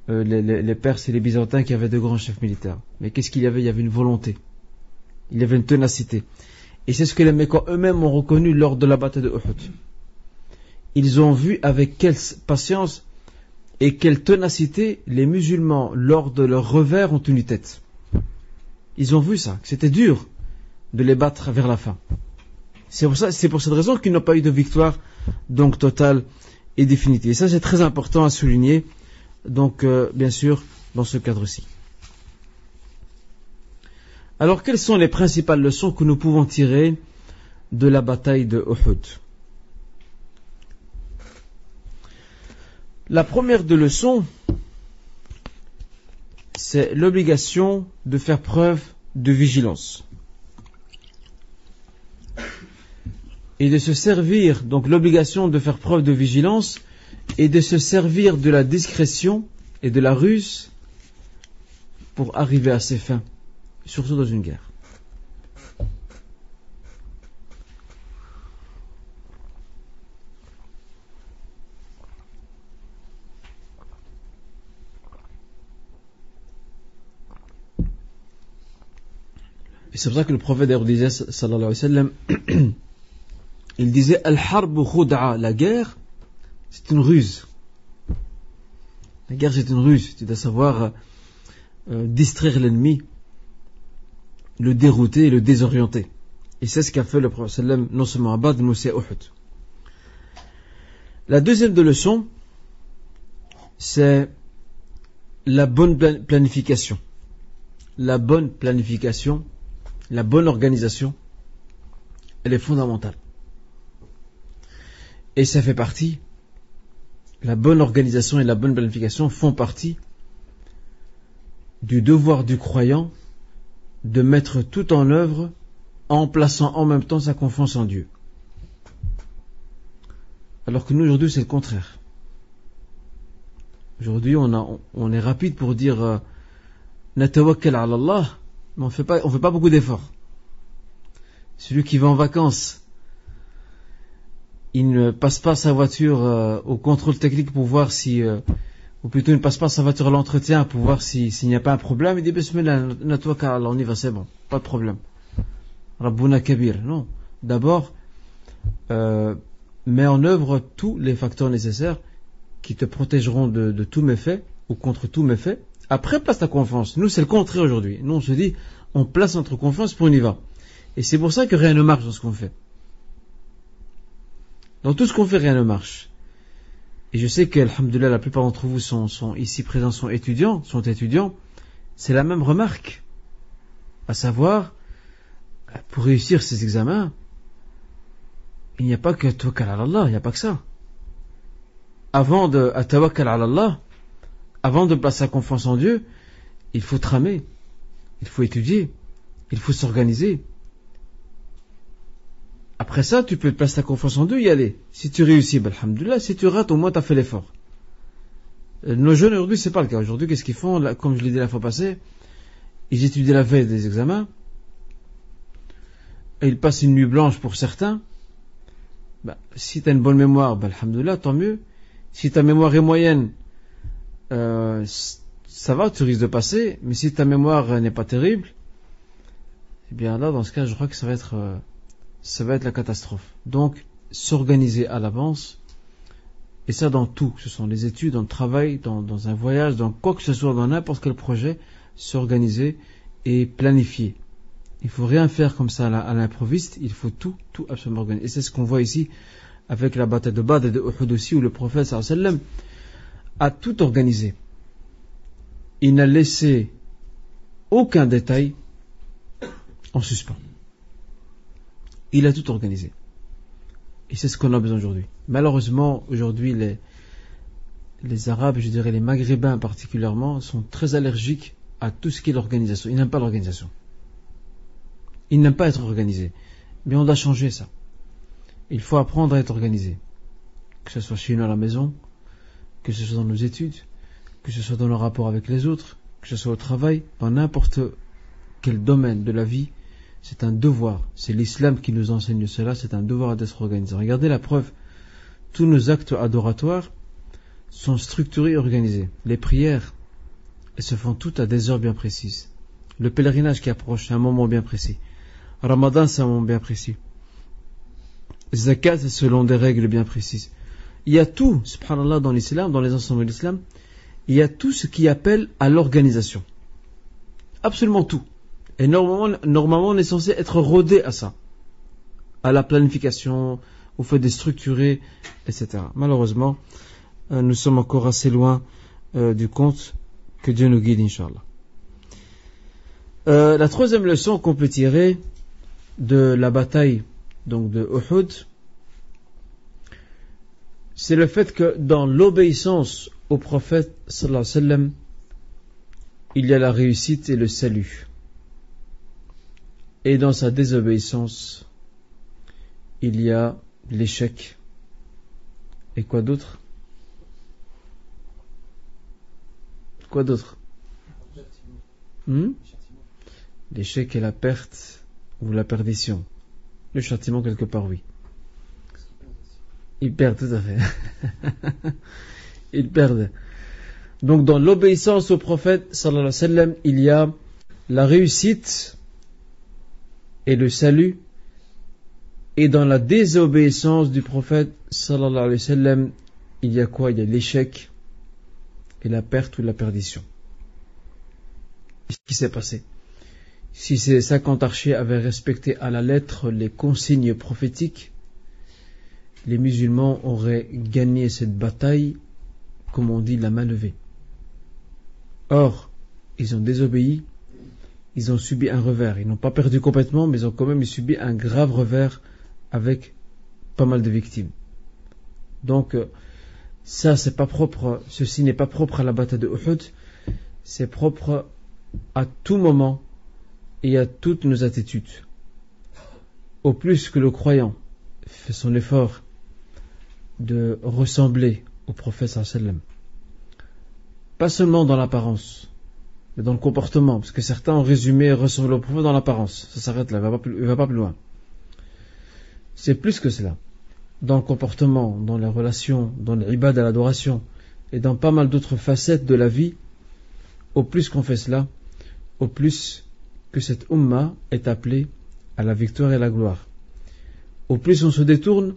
Speaker 1: les Perses et les Byzantins qui avaient de grands chefs militaires. Mais qu'est-ce qu'il y avait? Il y avait une volonté. Il y avait une ténacité. Et c'est ce que les Mécois eux-mêmes ont reconnu lors de la bataille de Uhud. Ils ont vu avec quelle patience et quelle ténacité les musulmans, lors de leur revers, ont tenu tête. Ils ont vu ça, que c'était dur de les battre vers la fin. C'est pour cette raison qu'ils n'ont pas eu de victoire donc totale et définitive. Et ça, c'est très important à souligner, donc bien sûr, dans ce cadre-ci. Alors, quelles sont les principales leçons que nous pouvons tirer de la bataille de Uhud? La première des leçons, c'est l'obligation de faire preuve de vigilance. Et de se servir, donc l'obligation de faire preuve de vigilance et de se servir de la discrétion et de la ruse pour arriver à ses fins, surtout dans une guerre. Et c'est pour ça que le prophète d'ailleurs disait, sallallahu alayhi wa sallam, il disait Al-harbu khud'a, la guerre, c'est une ruse. La guerre, c'est une ruse. Tu dois savoir distraire l'ennemi, le dérouter et le désorienter. Et c'est ce qu'a fait le prophète sallam, non seulement à Badr, mais aussi à Uhud. La deuxième de leçon, c'est la bonne planification. La bonne planification, la bonne organisation, elle est fondamentale. Et ça fait partie, la bonne organisation et la bonne planification font partie du devoir du croyant de mettre tout en œuvre en plaçant en même temps sa confiance en Dieu. Alors que nous aujourd'hui c'est le contraire. Aujourd'hui on est rapide pour dire natawakkal ala Allah, mais on fait pas beaucoup d'efforts. Celui qui va en vacances, il ne passe pas sa voiture au contrôle technique pour voir si, ou plutôt il ne passe pas sa voiture à l'entretien pour voir s'il n'y a pas un problème. Il dit bismillah, natawakkal ala Allah, on y va, c'est bon, pas de problème. Rabbuna kabir, non. D'abord, mets en œuvre tous les facteurs nécessaires qui te protégeront de tous méfaits ou contre tous méfaits. Après, place ta confiance. Nous, c'est le contraire aujourd'hui. Nous, on se dit, on place notre confiance pour on y va. Et c'est pour ça que rien ne marche dans ce qu'on fait. Dans tout ce qu'on fait, rien ne marche. Et je sais que, alhamdoulilah, la plupart d'entre vous sont ici présents, sont étudiants. C'est la même remarque. À savoir, pour réussir ces examens, il n'y a pas que tawakkal ala Allah, il n'y a pas que ça. Avant de tawakkal ala Allah, avant de placer sa confiance en Dieu, il faut tramer, il faut étudier, il faut s'organiser. Après ça, tu peux placer ta confiance en Dieu et y aller. Si tu réussis, alhamdoulilah, si tu rates, au moins tu as fait l'effort. Nos jeunes aujourd'hui, c'est pas le cas. Aujourd'hui, qu'est-ce qu'ils font? Là, comme je l'ai dit la fois passée, ils étudient la veille des examens, et ils passent une nuit blanche pour certains. Si tu as une bonne mémoire, alhamdoulilah, tant mieux. Si ta mémoire est moyenne, ça va, tu risques de passer. Mais si ta mémoire n'est pas terrible, eh bien là, dans ce cas, je crois que ça va être la catastrophe. Donc, s'organiser à l'avance, et ça dans tout, que ce soit les études, dans le travail, dans un voyage, dans quoi que ce soit, dans n'importe quel projet, s'organiser et planifier. Il faut rien faire comme ça à l'improviste, il faut tout absolument organiser. Et c'est ce qu'on voit ici avec la bataille de Badr et de Uhud aussi, où le prophète sallallahu alayhi wa sallam a tout organisé. Il n'a laissé aucun détail en suspens. Il a tout organisé. Et c'est ce qu'on a besoin aujourd'hui. Malheureusement, aujourd'hui, les Arabes, je dirais les Maghrébins particulièrement, sont très allergiques à tout ce qui est l'organisation. Ils n'aiment pas l'organisation. Ils n'aiment pas être organisés. Mais on doit changer ça. Il faut apprendre à être organisé. Que ce soit chez nous à la maison, que ce soit dans nos études, que ce soit dans nos rapports avec les autres, que ce soit au travail, dans n'importe quel domaine de la vie, c'est un devoir. C'est l'islam qui nous enseigne cela, c'est un devoir d'être organisé. Regardez la preuve. Tous nos actes adoratoires sont structurés et organisés. Les prières, elles se font toutes à des heures bien précises. Le pèlerinage qui approche, c'est un moment bien précis. Ramadan, c'est un moment bien précis. Zakat, c'est selon des règles bien précises. Il y a tout, subhanallah, dans l'islam, dans les enseignements de l'islam, il y a tout ce qui appelle à l'organisation. Absolument tout. Et normalement, on est censé être rodé à ça. À la planification, au fait de structurer, etc. Malheureusement, nous sommes encore assez loin du compte. Que Dieu nous guide, Inch'Allah. La troisième leçon qu'on peut tirer de la bataille donc de Uhud, c'est le fait que dans l'obéissance au prophète sallallahu alayhi wa sallam, il y a la réussite et le salut. Et dans sa désobéissance, il y a l'échec. Et quoi d'autre? Quoi d'autre? L'échec et la perte ou la perdition. Le châtiment quelque part, oui. Ils perdent, tout à fait. Ils perdent. Donc dans l'obéissance au prophète sallallahu alayhi wa sallam, il y a la réussite et le salut. Et dans la désobéissance du prophète sallallahu alayhi wa sallam, il y a quoi? Il y a l'échec et la perte ou la perdition. Qu'est-ce qui s'est passé? Si ces 50 archers avaient respecté à la lettre les consignes prophétiques, les musulmans auraient gagné cette bataille, comme on dit, la main levée. Or, ils ont désobéi, ils ont subi un revers. Ils n'ont pas perdu complètement, mais ils ont quand même subi un grave revers avec pas mal de victimes. Donc, ça, c'est pas propre, ceci n'est pas propre à la bataille de Uhud, c'est propre à tout moment et à toutes nos attitudes. Au plus que le croyant fait son effort de ressembler au prophète sallallahu alayhi wa sallam, pas seulement dans l'apparence, mais dans le comportement, parce que certains ont résumé ressembler au prophète dans l'apparence, ça s'arrête là, il va pas plus loin. C'est plus que cela. Dans le comportement, dans les relations, dans l'ibad à l'adoration, et dans pas mal d'autres facettes de la vie, au plus qu'on fait cela, au plus que cette umma est appelée à la victoire et à la gloire. Au plus on se détourne,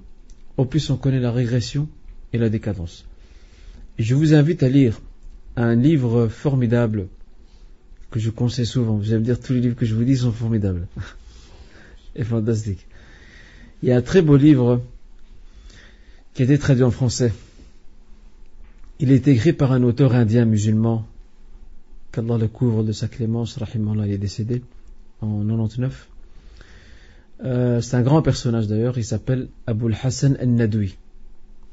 Speaker 1: au plus on connaît la régression et la décadence. Et je vous invite à lire un livre formidable que je conseille souvent. Vous allez me dire, tous les livres que je vous dis sont formidables et fantastiques. Il y a un très beau livre qui a été traduit en français. Il est écrit par un auteur indien musulman, qu'Allah le couvre de sa clémence, rahimahullah, il est décédé en 99. C'est un grand personnage d'ailleurs, il s'appelle Abul Hassan al-Nadwi.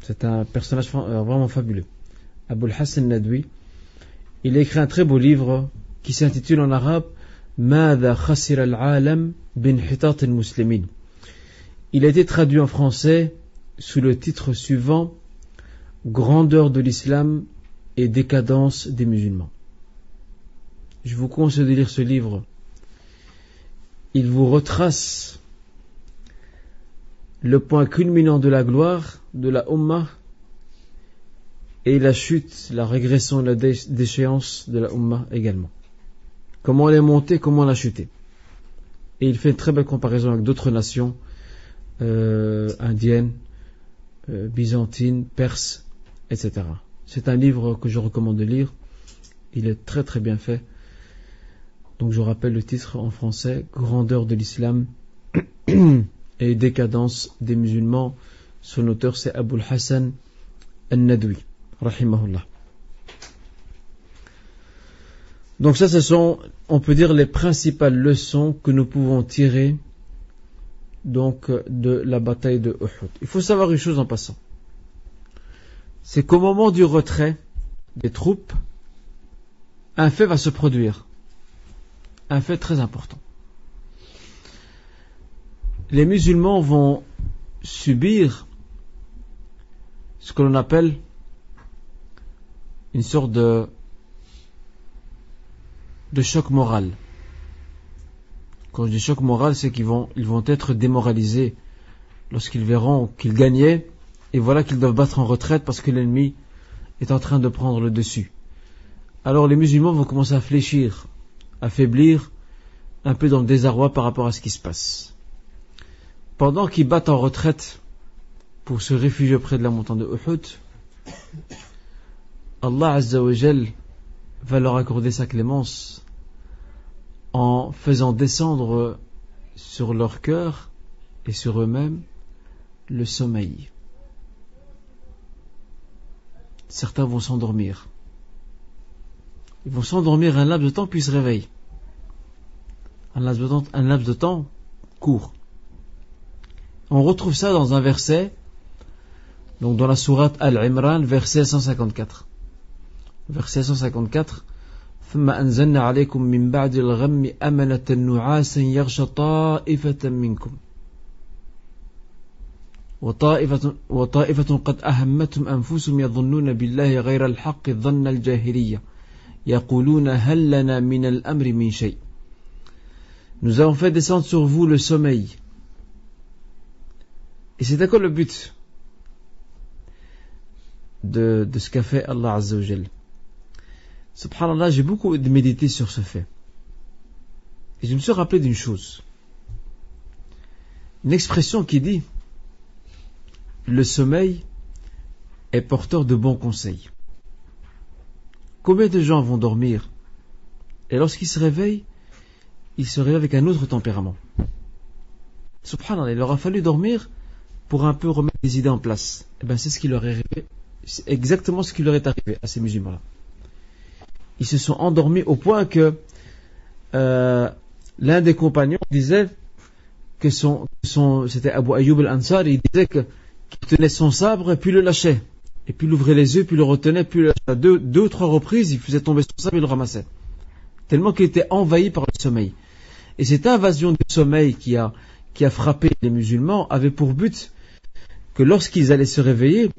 Speaker 1: C'est un personnage vraiment fabuleux. Abul Hassan al-Nadwi, il a écrit un très beau livre qui s'intitule en arabe Mada khasir al-alam bin hitat al-muslimin. Il a été traduit en français sous le titre suivant Grandeur de l'islam et décadence des musulmans. Je vous conseille de lire ce livre. Il vous retrace le point culminant de la gloire de la Ummah et la chute, la régression et la déchéance de la Ummah également. Comment elle est montée, comment elle a chuté. Et il fait une très belle comparaison avec d'autres nations indiennes, byzantines, perses, etc. C'est un livre que je recommande de lire. Il est très très bien fait. Donc je rappelle le titre en français, Grandeur de l'islam et décadence des musulmans. Son auteur c'est Abul Hassan al-Nadwi, rahimahullah. Donc ça, ce sont, on peut dire, les principales leçons que nous pouvons tirer donc de la bataille de Uhud. Il faut savoir une chose en passant. C'est qu'au moment du retrait des troupes, un fait va se produire. Un fait très important. Les musulmans vont subir ce que l'on appelle une sorte de choc moral. Quand je dis choc moral, c'est qu'ils vont être démoralisés lorsqu'ils verront qu'ils gagnaient, et voilà qu'ils doivent battre en retraite parce que l'ennemi est en train de prendre le dessus. Alors les musulmans vont commencer à fléchir, à faiblir, un peu dans le désarroi par rapport à ce qui se passe. Pendant qu'ils battent en retraite pour se réfugier près de la montagne de Uhud, Allah Azza wa Jal va leur accorder sa clémence en faisant descendre sur leur cœur et sur eux-mêmes le sommeil. Certains vont s'endormir. Ils vont s'endormir un laps de temps puis se réveillent. Un laps de temps court. On retrouve ça dans un verset, donc dans la sourate Al-Imran, verset 154. Verset 154. ثم أنزلنا عليكم من بعد الغم أمنة نعاسا يغشى طائفة منكم وطائفة قد أهمتهم أنفسهم يظنون بالله غير الحق ظن الجاهلية يقولون هل لنا من الأمر من شيء. Nous avons fait descendre sur vous le sommeil. Et c'était quoi le but de ce qu'a fait Allah Azza wa Jal? Subhanallah, j'ai beaucoup médité sur ce fait. Et je me suis rappelé d'une chose. Une expression qui dit: le sommeil est porteur de bons conseils. Combien de gens vont dormir et lorsqu'ils se réveillent avec un autre tempérament? Subhanallah, il leur a fallu dormir pour un peu remettre les idées en place. Et bien c'est ce qui leur est arrivé, c'est exactement ce qui leur est arrivé à ces musulmans-là. Ils se sont endormis au point que l'un des compagnons disait que c'était Abu Ayyub al-Ansari, il disait qu'il tenait son sabre et puis le lâchait. Et puis il ouvrait les yeux, puis le retenait, puis le lâchait. Deux ou trois reprises, il faisait tomber son sabre et le ramassait. Tellement qu'il était envahi par le sommeil. Et cette invasion du sommeil qui a frappé les musulmans avait pour but que lorsqu'ils allaient se réveiller,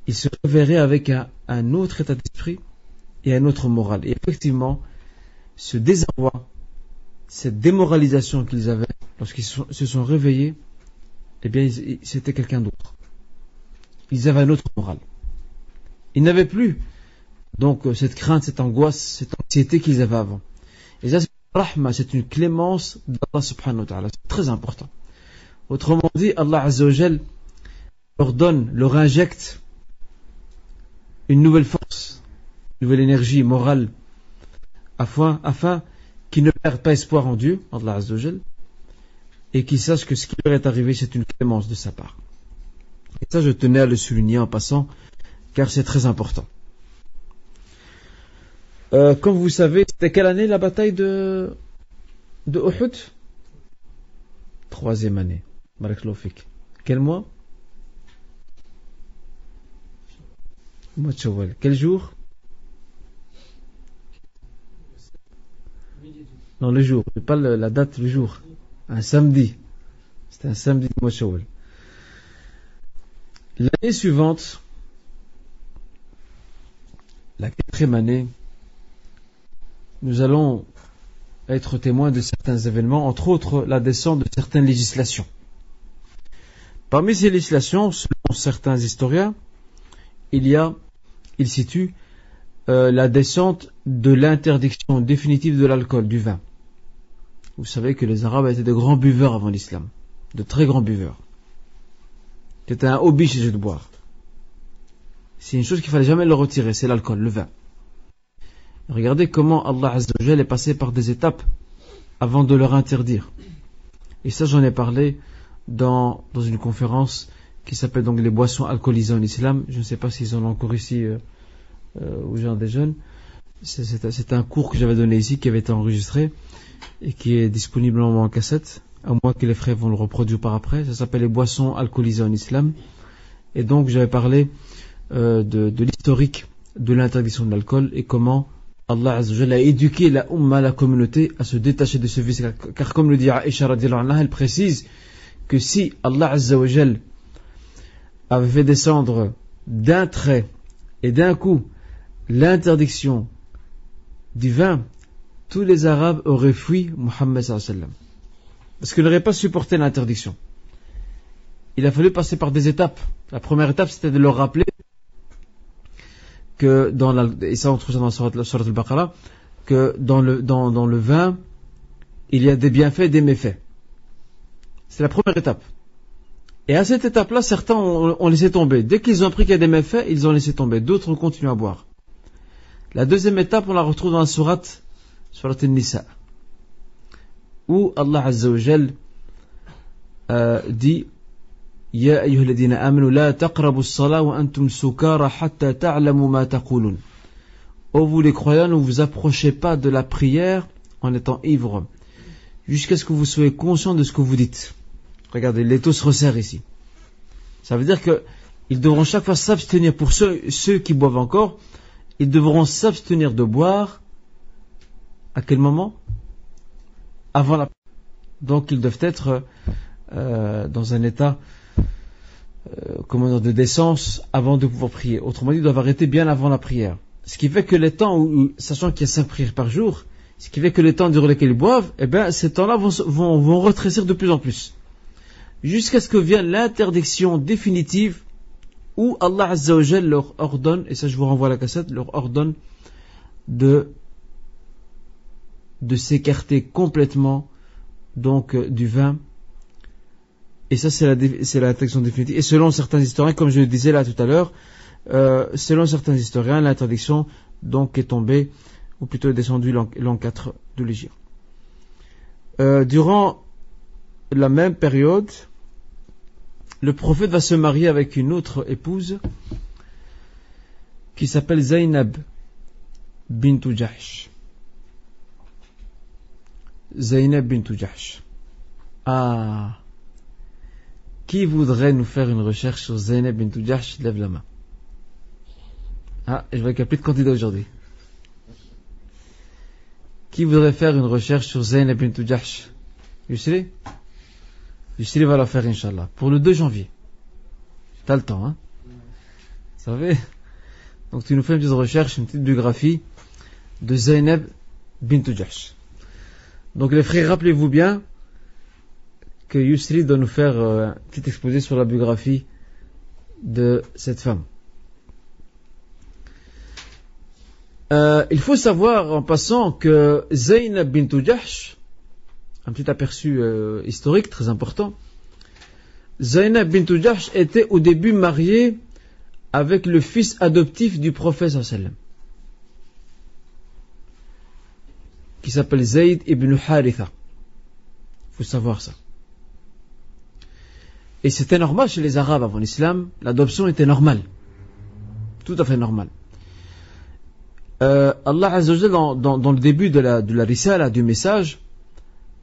Speaker 1: ils se réveilleraient avec un autre état d'esprit et un autre moral. Et effectivement, ce désarroi, cette démoralisation qu'ils avaient lorsqu'ils se sont réveillés, eh bien, c'était quelqu'un d'autre. Ils avaient un autre moral. Ils n'avaient plus donc cette crainte, cette angoisse, cette anxiété qu'ils avaient avant. Et ça, c'est une rahma, c'est une clémence d'Allah subhanahu wa ta'ala. C'est très important. Autrement dit, Allah Azza wa Jal leur injecte une nouvelle force, une nouvelle énergie morale, afin qu'ils ne perdent pas espoir en Dieu, Allah Azza wa Jal, et qu'ils sachent que ce qui leur est arrivé, c'est une clémence de sa part. Et ça, je tenais à le souligner en passant, car c'est très important. Comme vous savez, c'était quelle année la bataille de Uhud? 3e année. Barakallahu fik. Quel mois? Mois de Shawwal. Quel jour? Non, le jour. Pas la date, le jour. Un samedi. C'était un samedi du mois de Shawwal. L'année suivante, la 4e année, nous allons être témoins de certains événements, entre autres la descente de certaines législations. Parmi ces législations, selon certains historiens, il situe la descente de l'interdiction définitive de l'alcool, du vin. Vous savez que les Arabes étaient de grands buveurs avant l'islam, de très grands buveurs. C'était un hobby chez eux de boire. C'est une chose qu'il ne fallait jamais leur retirer, c'est l'alcool, le vin. Regardez comment Allah Azza wa Jal est passé par des étapes avant de leur interdire. Et ça, j'en ai parlé dans une conférence qui s'appelle donc les boissons alcoolisées en islam. Je ne sais pas s'ils en ont encore ici aux gens des jeunes. C'est un cours que j'avais donné ici, qui avait été enregistré et qui est disponible en cassette, à moins que les frères vont le reproduire par après. Ça s'appelle les boissons alcoolisées en islam. Et donc j'avais parlé de l'historique de l'interdiction de l'alcool et comment Allah Azza wa Jalla a éduqué la Ummah, la communauté, à se détacher de ce vice. Car comme le dit Aïcha radhiyallahu anha, elle précise que si Allah Azza wa Jalla avait fait descendre d'un trait et d'un coup l'interdiction du vin, tous les Arabes auraient fui Muhammad sallallahu alayhi wa sallam. Parce qu'ils n'auraient pas supporté l'interdiction. Il a fallu passer par des étapes. La première étape, c'était de leur rappeler que et ça on trouve ça dans la sourate al-Baqarah, que dans le vin, il y a des bienfaits et des méfaits. C'est la première étape. Et à cette étape-là, certains ont laissé tomber. Dès qu'ils ont appris qu'il y a des méfaits, ils ont laissé tomber. D'autres ont continué à boire. La deuxième étape, on la retrouve dans la sourate An-Nisa, où Allah Azza wa Jal dit Ya ayyuhalladhina amanu la taqrabu as-salata wa antum sukara hatta ta'lamu ma taqulun. Ô vous les croyants, ne vous approchez pas de la prière en étant ivre, jusqu'à ce que vous soyez conscients de ce que vous dites. Regardez, l'étau se resserre ici. Ça veut dire que ils devront chaque fois s'abstenir, pour ceux qui boivent encore, ils devront s'abstenir de boire. À quel moment? Avant la prière. Donc ils doivent être dans un état de décence avant de pouvoir prier. Autrement dit, ils doivent arrêter bien avant la prière. Ce qui fait que les temps, sachant qu'il y a 5 prières par jour, ce qui fait que les temps durant lesquels ils boivent, eh bien, ces temps-là vont retrécir de plus en plus. Jusqu'à ce que vienne l'interdiction définitive où Allah Azza wa Jal leur ordonne, et ça je vous renvoie à la cassette, leur ordonne de s'écarter complètement donc du vin. Et ça c'est l'interdiction définitive. Et selon certains historiens, comme je le disais là tout à l'heure, selon certains historiens, l'interdiction donc est tombée, ou plutôt est descendue l'an 4 de l'Hégire. Durant la même période, le prophète va se marier avec une autre épouse qui s'appelle Zaynab bint Jahsh. Zaynab bint Jahsh. Ah, qui voudrait nous faire une recherche sur Zaynab bint Jahsh? Lève la main. Ah, je vois qu'il y a plus de candidats aujourd'hui. Qui voudrait faire une recherche sur Zaynab bint Jahsh? Yusri va la faire, Inch'Allah, pour le 2 janvier. T'as le temps, hein? Vous savez? Donc tu nous fais une petite recherche, une petite biographie de Zaynab bint Jahsh. Donc les frères, rappelez-vous bien que Yusri doit nous faire un petit exposé sur la biographie de cette femme. Il faut savoir en passant que Zaynab bint Jahsh, un petit aperçu historique très important, Zaynab bint Jahsh était au début mariée avec le fils adoptif du prophète sallallahu alayhi wa sallam, qui s'appelle Zayd ibn Haritha. Il faut savoir ça. Et c'était normal chez les Arabes avant l'islam, l'adoption était normale. Tout à fait normale. Allah Azza wa Jalla, dans le début de la risala, du message,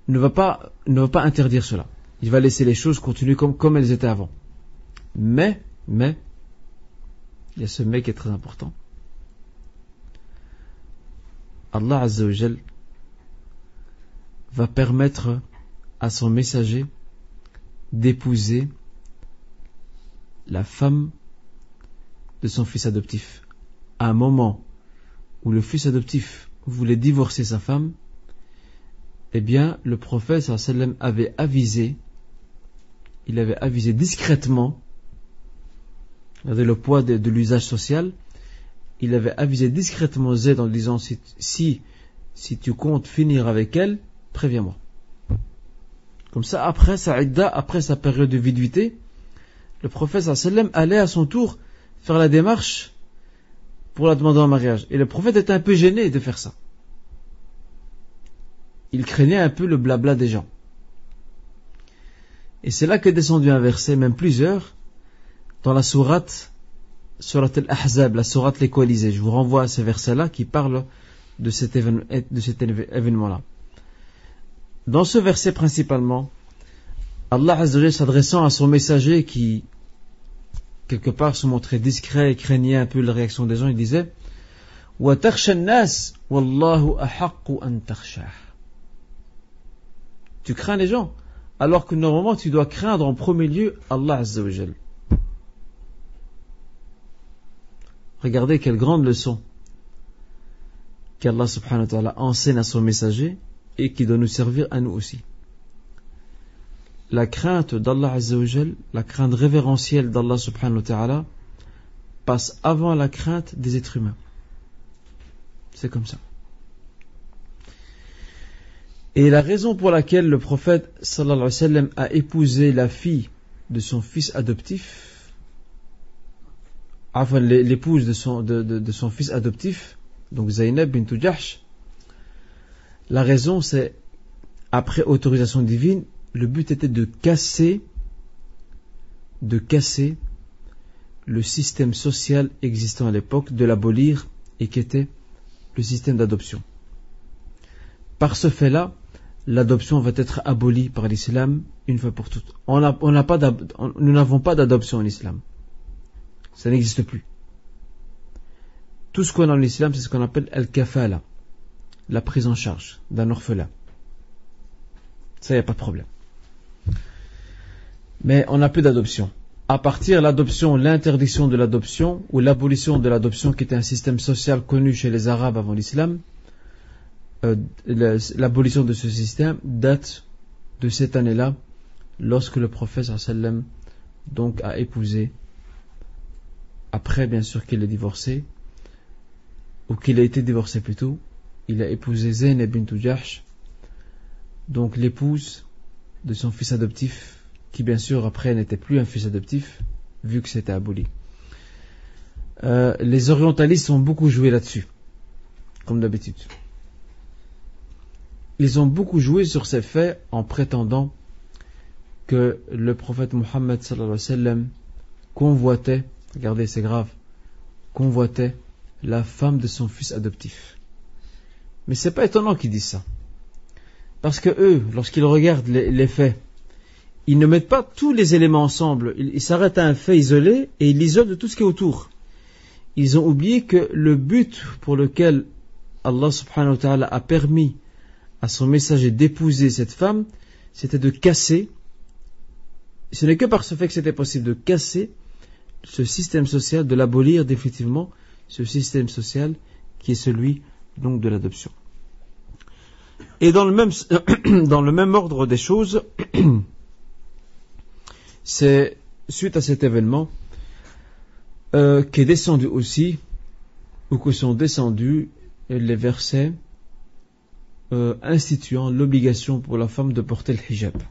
Speaker 1: ne va pas interdire cela. Il va laisser les choses continuer comme elles étaient avant. Mais, il y a ce mais qui est très important. Allah Azza wa Jalla va permettre à son messager d'épouser la femme de son fils adoptif. À un moment où le fils adoptif voulait divorcer sa femme, eh bien, le prophète sallallahu alayhi wa sallam avait avisé discrètement, regardez le poids de l'usage social, il avait avisé discrètement Zayd en disant si tu comptes finir avec elle, préviens-moi. Comme ça, après sa idda, après sa période de viduité, le prophète sallallahu alayhi wa sallam allait à son tour faire la démarche pour la demander en mariage. Et le prophète était un peu gêné de faire ça. Il craignait un peu le blabla des gens. Et c'est là qu'est descendu un verset, même plusieurs, dans la sourate al-Ahzab, la sourate les coalisés. Je vous renvoie à ces versets-là qui parlent de cet événement-là. Dans ce verset principalement, Allah Azza wa Jalla, s'adressant à son messager qui, quelque part, se montrait discret et craignait un peu la réaction des gens, il disait wa takhsha an-nas wallahu ahaqqu an takhshah. Tu crains les gens, alors que normalement tu dois craindre en premier lieu Allah Azza wa Jalla. Regardez quelle grande leçon qu'Allah subhanahu wa ta'ala enseigne à son messager et qui doit nous servir à nous aussi. La crainte d'Allah Azza wa Jal, la crainte révérentielle d'Allah subhanahu wa ta'ala passe avant la crainte des êtres humains. C'est comme ça. Et la raison pour laquelle le prophète sallallahu alayhi wa sallam a épousé la fille de son fils adoptif, enfin l'épouse de son fils adoptif, donc Zaynab bint Jahsh, la raison c'est, après autorisation divine, le but était de casser le système social existant à l'époque, de l'abolir, et qui était le système d'adoption. Par ce fait-là, l'adoption va être abolie par l'islam une fois pour toutes. Nous n'avons pas d'adoption en islam. Ça n'existe plus. Tout ce qu'on a en islam, c'est ce qu'on appelle al-kafala, la prise en charge d'un orphelin. Ça, il n'y a pas de problème. Mais on n'a plus d'adoption. À partir de l'adoption, l'interdiction de l'adoption, ou l'abolition de l'adoption, qui était un système social connu chez les Arabes avant l'islam, l'abolition de ce système date de cette année-là, lorsque le prophète sallam donc a épousé, après bien sûr qu'il ait divorcé, ou qu'il a été divorcé plutôt, il a épousé Zaynab bint Jahsh, donc l'épouse de son fils adoptif, qui bien sûr après n'était plus un fils adoptif, vu que c'était aboli. Les orientalistes ont beaucoup joué là-dessus, comme d'habitude. Ils ont beaucoup joué sur ces faits en prétendant que le prophète Mohammed sallallahu alayhi wa sallam convoitait, regardez c'est grave, convoitait la femme de son fils adoptif. Mais c'est pas étonnant qu'ils disent ça. Parce que eux, lorsqu'ils regardent les faits, ils ne mettent pas tous les éléments ensemble. Ils s'arrêtent à un fait isolé et ils l'isolent de tout ce qui est autour. Ils ont oublié que le but pour lequel Allah subhanahu wa ta'ala a permis à son messager d'épouser cette femme, c'était de casser, ce n'est que par ce fait que c'était possible de casser ce système social, de l'abolir définitivement, ce système social qui est celui donc de l'adoption. Et dans le même ordre des choses, c'est suite à cet événement qu'est descendu aussi, ou que sont descendus les versets instituant l'obligation pour la femme de porter le hijab.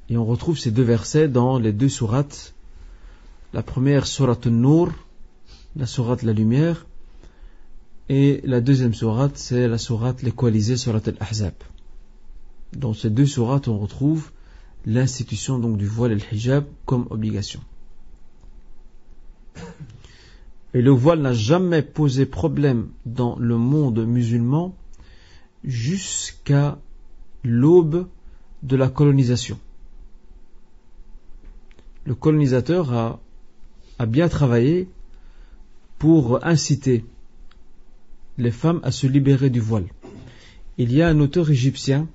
Speaker 1: Et on retrouve ces deux versets dans les deux sourates. La première, sourate An-Nur, la sourate La Lumière, et la deuxième sourate, c'est la sourate Les Coalisés, sourate Al-Ahzab. Dans ces deux sourates, on retrouve l'institution donc du voile et le hijab comme obligation. Et le voile n'a jamais posé problème dans le monde musulman jusqu'à l'aube de la colonisation. Le colonisateur a bien travaillé pour inciter les femmes à se libérer du voile. Il y a un auteur égyptien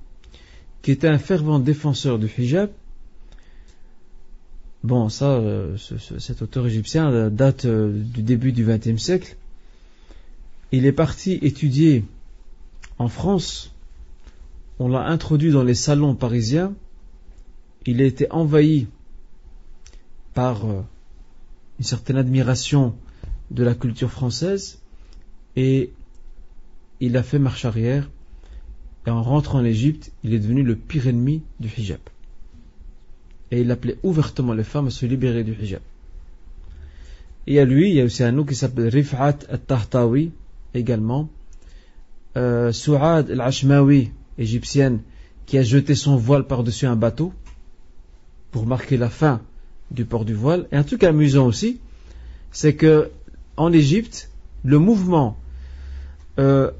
Speaker 1: qui était un fervent défenseur du hijab. Bon, ça, cet auteur égyptien date du début du XXe siècle. Il est parti étudier en France. On l'a introduit dans les salons parisiens. Il a été envahi par une certaine admiration de la culture française et il a fait marche arrière. Et en rentrant en Égypte, il est devenu le pire ennemi du hijab. Et il appelait ouvertement les femmes à se libérer du hijab. Et à lui, il y a aussi un autre qui s'appelle Rif'at al-Tahtawi, également. Souad al-Ashmawi, égyptienne, qui a jeté son voile par-dessus un bateau pour marquer la fin du port du voile. Et un truc amusant aussi, c'est que en Égypte, le mouvement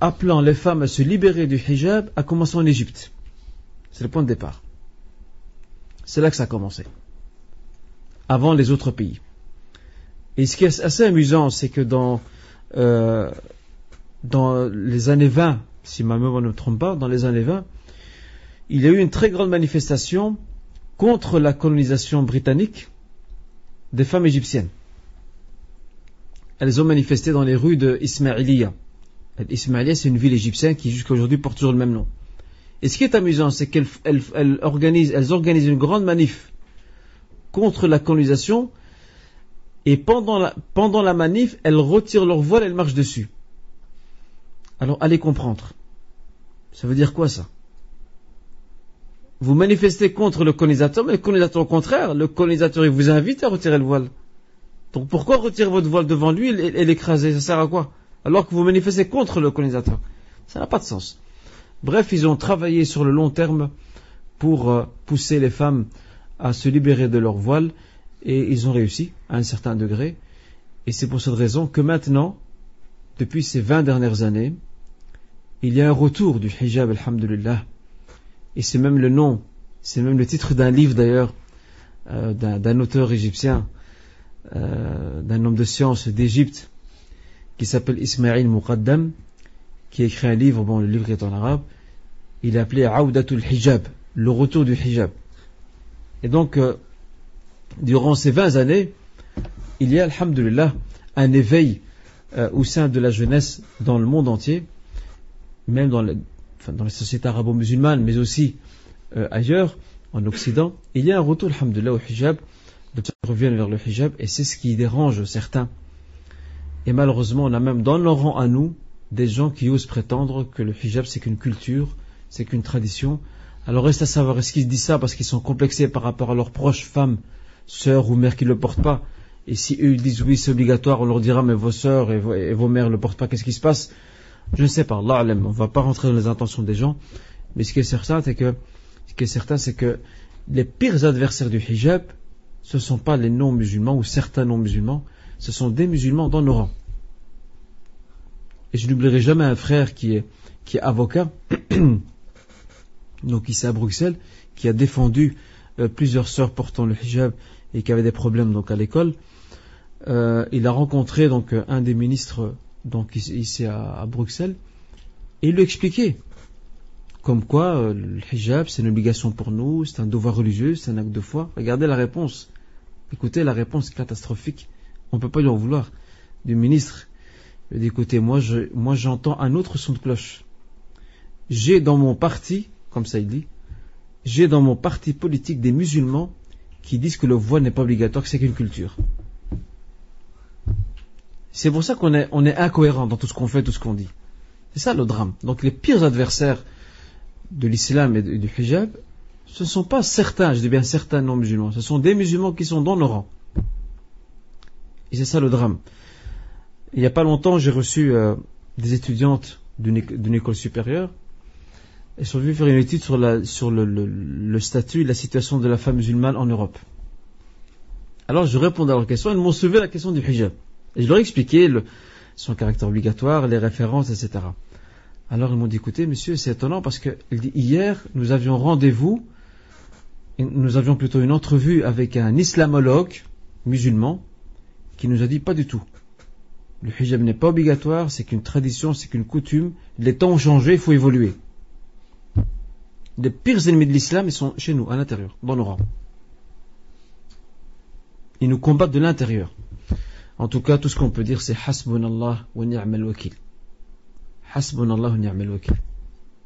Speaker 1: appelant les femmes à se libérer du hijab a commencé en Égypte. C'est le point de départ. C'est là que ça a commencé, avant les autres pays. Et ce qui est assez amusant, c'est que dans les années 20, si ma mémoire ne me trompe pas, dans les années 20, il y a eu une très grande manifestation contre la colonisation britannique des femmes égyptiennes. elles ont manifesté dans les rues de Ismaïlia. Ismaïlia, c'est une ville égyptienne qui jusqu'à aujourd'hui porte toujours le même nom. Et ce qui est amusant, c'est qu'elles organisent une grande manif contre la colonisation, et pendant la manif, elles retirent leur voile et elles marchent dessus. Alors, allez comprendre. Ça veut dire quoi, ça? Vous manifestez contre le colonisateur, mais le colonisateur, au contraire, le colonisateur, il vous invite à retirer le voile. Donc, pourquoi retirer votre voile devant lui et l'écraser? Ça sert à quoi? Alors que vous manifestez contre le colonisateur. Ça n'a pas de sens. Bref, ils ont travaillé sur le long terme pour pousser les femmes à se libérer de leur voile, et ils ont réussi à un certain degré. Et c'est pour cette raison que maintenant, depuis ces 20 dernières années, il y a un retour du hijab, alhamdulillah. Et c'est même le nom, c'est même le titre d'un livre d'ailleurs, d'un auteur égyptien, d'un homme de science d'Égypte, qui s'appelle Ismaïl Muqaddam, qui a écrit un livre, bon, le livre est en arabe, il est appelé Aoudatul Hijab, le retour du hijab. Et donc, durant ces 20 années, il y a, alhamdulillah, un éveil au sein de la jeunesse dans le monde entier, même dans les sociétés arabo-musulmanes, mais aussi ailleurs, en Occident. Il y a un retour, alhamdulillah, au hijab, les gens reviennent vers le hijab, et c'est ce qui dérange certains. Et malheureusement, on a même dans nos rangs à nous, des gens qui osent prétendre que le hijab c'est qu'une culture, c'est qu'une tradition. Alors reste à savoir, est-ce qu'ils disent ça parce qu'ils sont complexés par rapport à leurs proches femmes, sœurs ou mères qui ne le portent pas? Et si eux ils disent oui c'est obligatoire, on leur dira mais vos sœurs et vos mères ne le portent pas, qu'est-ce qui se passe? Je ne sais pas, Allah alam, on ne va pas rentrer dans les intentions des gens, mais ce qui est certain c'est que les pires adversaires du hijab, ce ne sont pas les non-musulmans ou certains non-musulmans, ce sont des musulmans dans nos rangs. Et je n'oublierai jamais un frère qui est avocat, donc ici à Bruxelles, qui a défendu plusieurs sœurs portant le hijab et qui avaient des problèmes donc à l'école. Il a rencontré donc un des ministres donc ici à Bruxelles, et il lui expliquait comme quoi le hijab c'est une obligation pour nous, c'est un devoir religieux, c'est un acte de foi. Regardez la réponse, écoutez la réponse catastrophique, on ne peut pas lui en vouloir, du ministre. Il dit écoutez, moi j'entends un autre son de cloche. J'ai dans mon parti, comme ça il dit, j'ai dans mon parti politique des musulmans qui disent que le voile n'est pas obligatoire, que c'est qu'une culture. C'est pour ça qu'on est incohérent dans tout ce qu'on fait, tout ce qu'on dit. C'est ça le drame. Donc les pires adversaires de l'islam et du hijab, ce ne sont pas certains, je dis bien certains non-musulmans, ce sont des musulmans qui sont dans nos rangs. Et c'est ça le drame. Il n'y a pas longtemps, j'ai reçu des étudiantes d'une école supérieure. Elles sont venues faire une étude sur le statut et la situation de la femme musulmane en Europe. Alors je répondais à leurs questions, elles m'ont soulevé la question du hijab. Et je leur ai expliqué son caractère obligatoire, les références, etc. Alors ils m'ont dit, écoutez, monsieur, c'est étonnant parce que hier, nous avions rendez-vous, nous avions plutôt une entrevue avec un islamologue musulman qui nous a dit pas du tout. Le hijab n'est pas obligatoire, c'est qu'une tradition, c'est qu'une coutume. Les temps ont changé, il faut évoluer. Les pires ennemis de l'islam, ils sont chez nous, à l'intérieur, dans nos rangs. Ils nous combattent de l'intérieur. En tout cas, tout ce qu'on peut dire, c'est Hasbunallah wa ni'mal wakil. Hasbunallah wa ni'mal wakil.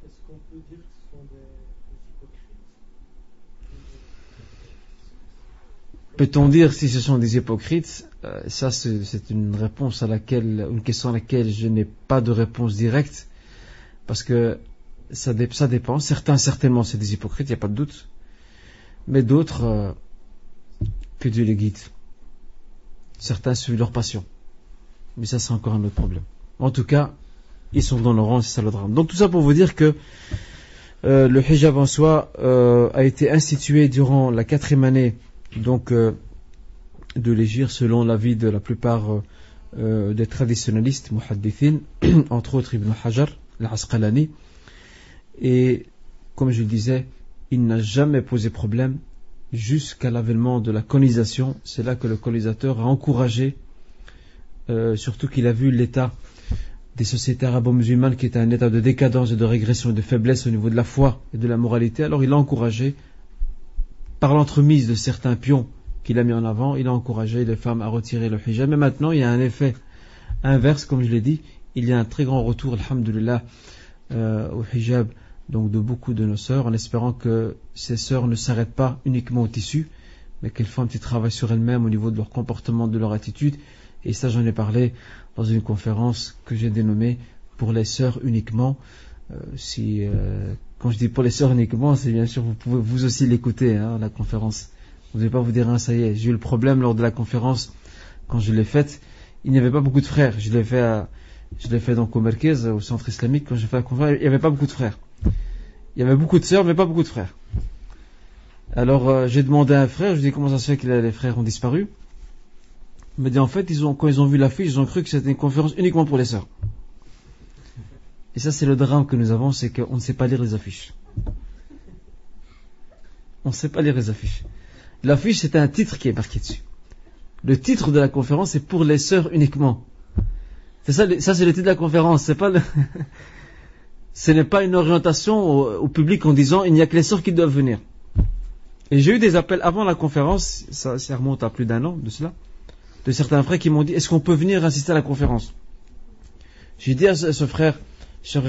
Speaker 3: Est-ce qu'on peut dire que ce sont des hypocrites?
Speaker 1: Peut-on dire si ce sont des hypocrites? Ça, c'est une réponse une question à laquelle je n'ai pas de réponse directe, parce que ça dépend. Certains, certainement, c'est des hypocrites, il n'y a pas de doute. Mais d'autres, que Dieu les guide. Certains suivent leur passion. Mais ça, c'est encore un autre problème. En tout cas, ils sont dans nos rangs, c'est ça le drame. Donc tout ça pour vous dire que le hijab en soi a été institué durant la 4e année donc de l'hégire, selon l'avis de la plupart des traditionnalistes muhaddithin, entre autres Ibn Hajar al-Asqalani. Et comme je le disais, il n'a jamais posé problème jusqu'à l'avènement de la colonisation. C'est là que le colonisateur a encouragé, surtout qu'il a vu l'état des sociétés arabo-musulmanes qui était un état de décadence et de régression et de faiblesse au niveau de la foi et de la moralité. Alors il a encouragé, par l'entremise de certains pions qu'il a mis en avant, il a encouragé les femmes à retirer le hijab. Mais maintenant il y a un effet inverse, comme je l'ai dit, il y a un très grand retour, alhamdulillah, au hijab, donc de beaucoup de nos sœurs, en espérant que ces sœurs ne s'arrêtent pas uniquement au tissu, mais qu'elles font un petit travail sur elles-mêmes au niveau de leur comportement, de leur attitude. Et ça, j'en ai parlé dans une conférence que j'ai dénommée pour les sœurs uniquement. Quand je dis pour les sœurs uniquement, c'est bien sûr, vous pouvez vous aussi l'écouter, la conférence. Vous ne devez pas vous dire, ça y est, j'ai eu le problème lors de la conférence, quand je l'ai faite, il n'y avait pas beaucoup de frères. Je l'ai fait donc au Merkez, au centre islamique, quand j'ai fait la conférence, il n'y avait pas beaucoup de frères. Il y avait beaucoup de sœurs, mais pas beaucoup de frères. Alors, j'ai demandé à un frère, je lui ai dit, comment ça se fait que les frères ont disparu? Il m'a dit, en fait, quand ils ont vu l'affiche, ils ont cru que c'était une conférence uniquement pour les sœurs. Et ça, c'est le drame que nous avons, c'est qu'on ne sait pas lire les affiches. On ne sait pas lire les affiches. L'affiche, c'est un titre qui est marqué dessus. Le titre de la conférence, c'est pour les sœurs uniquement. C'est ça, c'est le titre de la conférence. C'est pas ce n'est pas une orientation au public en disant, il n'y a que les sœurs qui doivent venir. Et j'ai eu des appels avant la conférence, ça remonte à plus d'1 an de cela, de certains frères qui m'ont dit, est-ce qu'on peut venir assister à la conférence? J'ai dit à ce frère,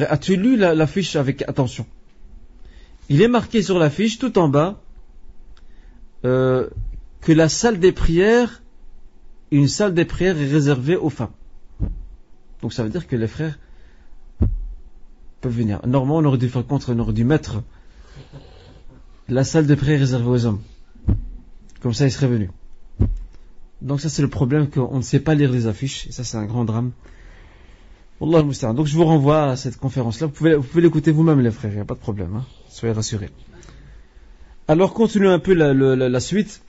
Speaker 1: as-tu lu l'affiche avec attention? Il est marqué sur l'affiche, tout en bas, que la salle des prières, une salle des prières est réservée aux femmes. Donc ça veut dire que les frères peuvent venir. Normalement, on aurait dû faire contre, on aurait dû mettre la salle de prière réservée aux hommes. Comme ça, ils seraient venus. Donc ça, c'est le problème, qu'on ne sait pas lire les affiches. Et ça, c'est un grand drame. Wallah al-musta'an. Donc je vous renvoie à cette conférence-là. Vous pouvez l'écouter vous-même, les frères. Il n'y a pas de problème. Soyez rassurés. Alors, continuons un peu la suite.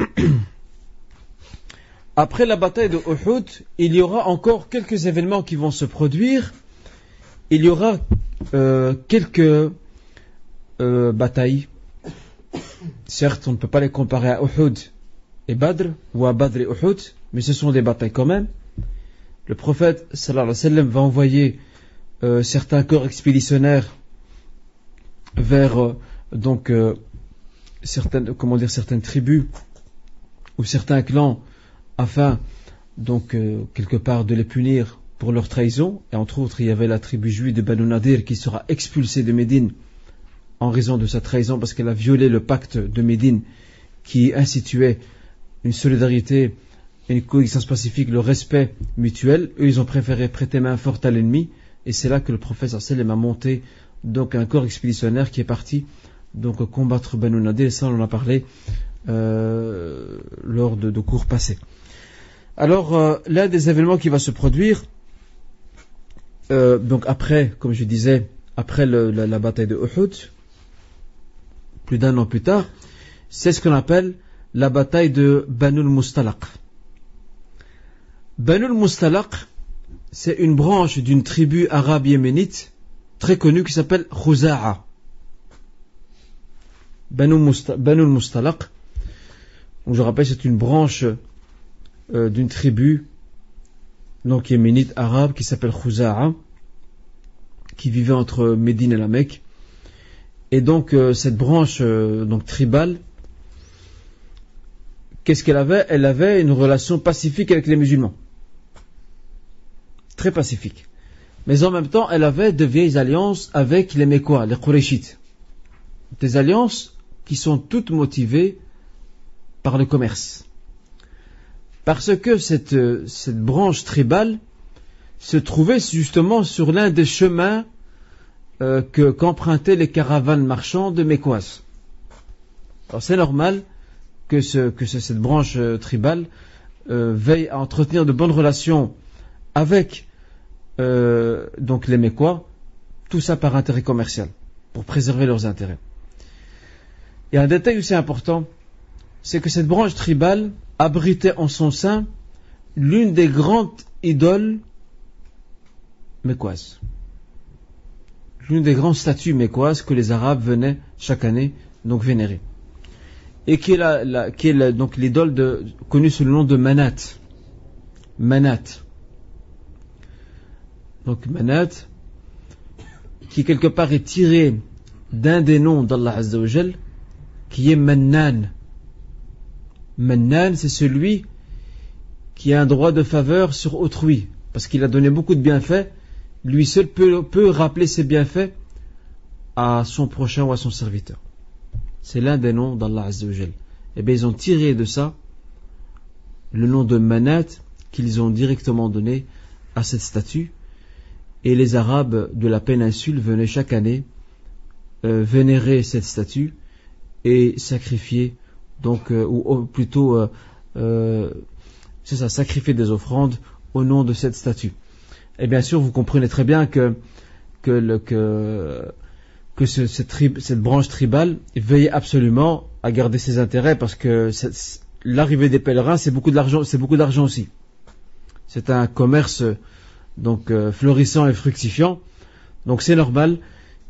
Speaker 1: Après la bataille de Uhud, il y aura encore quelques événements qui vont se produire. Il y aura quelques batailles. Certes, on ne peut pas les comparer à Uhud et Badr, ou à Badr et Uhud, mais ce sont des batailles quand même. Le prophète sallallahu alayhi wa sallam va envoyer certains corps expéditionnaires vers certaines tribus ou certains clans afin quelque part de les punir pour leur trahison. Et entre autres, il y avait la tribu juive de Banu Nadir qui sera expulsée de Médine en raison de sa trahison parce qu'elle a violé le pacte de Médine qui instituait une solidarité, une coexistence pacifique, le respect mutuel. Eux, ils ont préféré prêter main forte à l'ennemi, et c'est là que le prophète sallam a monté un corps expéditionnaire qui est parti combattre Banu Nadir, et ça on en a parlé lors de cours passés. Alors, l'un des événements qui va se produire, après, comme je disais, après la bataille de Uhud, plus d'1 an plus tard, c'est ce qu'on appelle la bataille de Banu al-Mustalaq. Banu al-Mustalaq, c'est une branche d'une tribu arabe yéménite très connue qui s'appelle Khuza'a. Banu al-Mustalaq, je rappelle, c'est une branche d'une tribu yéménite arabe qui s'appelle Khuza'a, qui vivait entre Médine et la Mecque. Et cette branche tribale, qu'est-ce qu'elle avait? Elle avait une relation pacifique avec les musulmans. Très pacifique. Mais en même temps, elle avait de vieilles alliances avec les Mécois, les Qurayshites. Des alliances qui sont toutes motivées par le commerce. Parce que cette branche tribale se trouvait justement sur l'un des chemins qu'empruntaient les caravanes marchandes mécoises. Alors c'est normal que cette branche tribale veille à entretenir de bonnes relations avec les Mécois, tout ça par intérêt commercial, pour préserver leurs intérêts. Et un détail aussi important, c'est que cette branche tribale abritait en son sein l'une des grandes idoles mécoises. L'une des grandes statues mécoises que les Arabes venaient chaque année vénérer. Et qui est l'idole connue sous le nom de Manat. Manat. Donc Manat, qui quelque part est tiré d'un des noms d'Allah Azza wa Jal, qui est Mannan. Mannan, c'est celui qui a un droit de faveur sur autrui, parce qu'il a donné beaucoup de bienfaits, lui seul peut rappeler ses bienfaits à son prochain ou à son serviteur. C'est l'un des noms d'Allah Azza wa Jal. Et bien ils ont tiré de ça le nom de Manat qu'ils ont directement donné à cette statue. Et les Arabes de la péninsule venaient chaque année vénérer cette statue et sacrifier, donc, ou plutôt, c'est ça, sacrifier des offrandes au nom de cette statue. Et bien sûr, vous comprenez très bien que cette branche tribale veille absolument à garder ses intérêts, parce que l'arrivée des pèlerins, c'est beaucoup d'argent aussi. C'est un commerce donc florissant et fructifiant. Donc c'est normal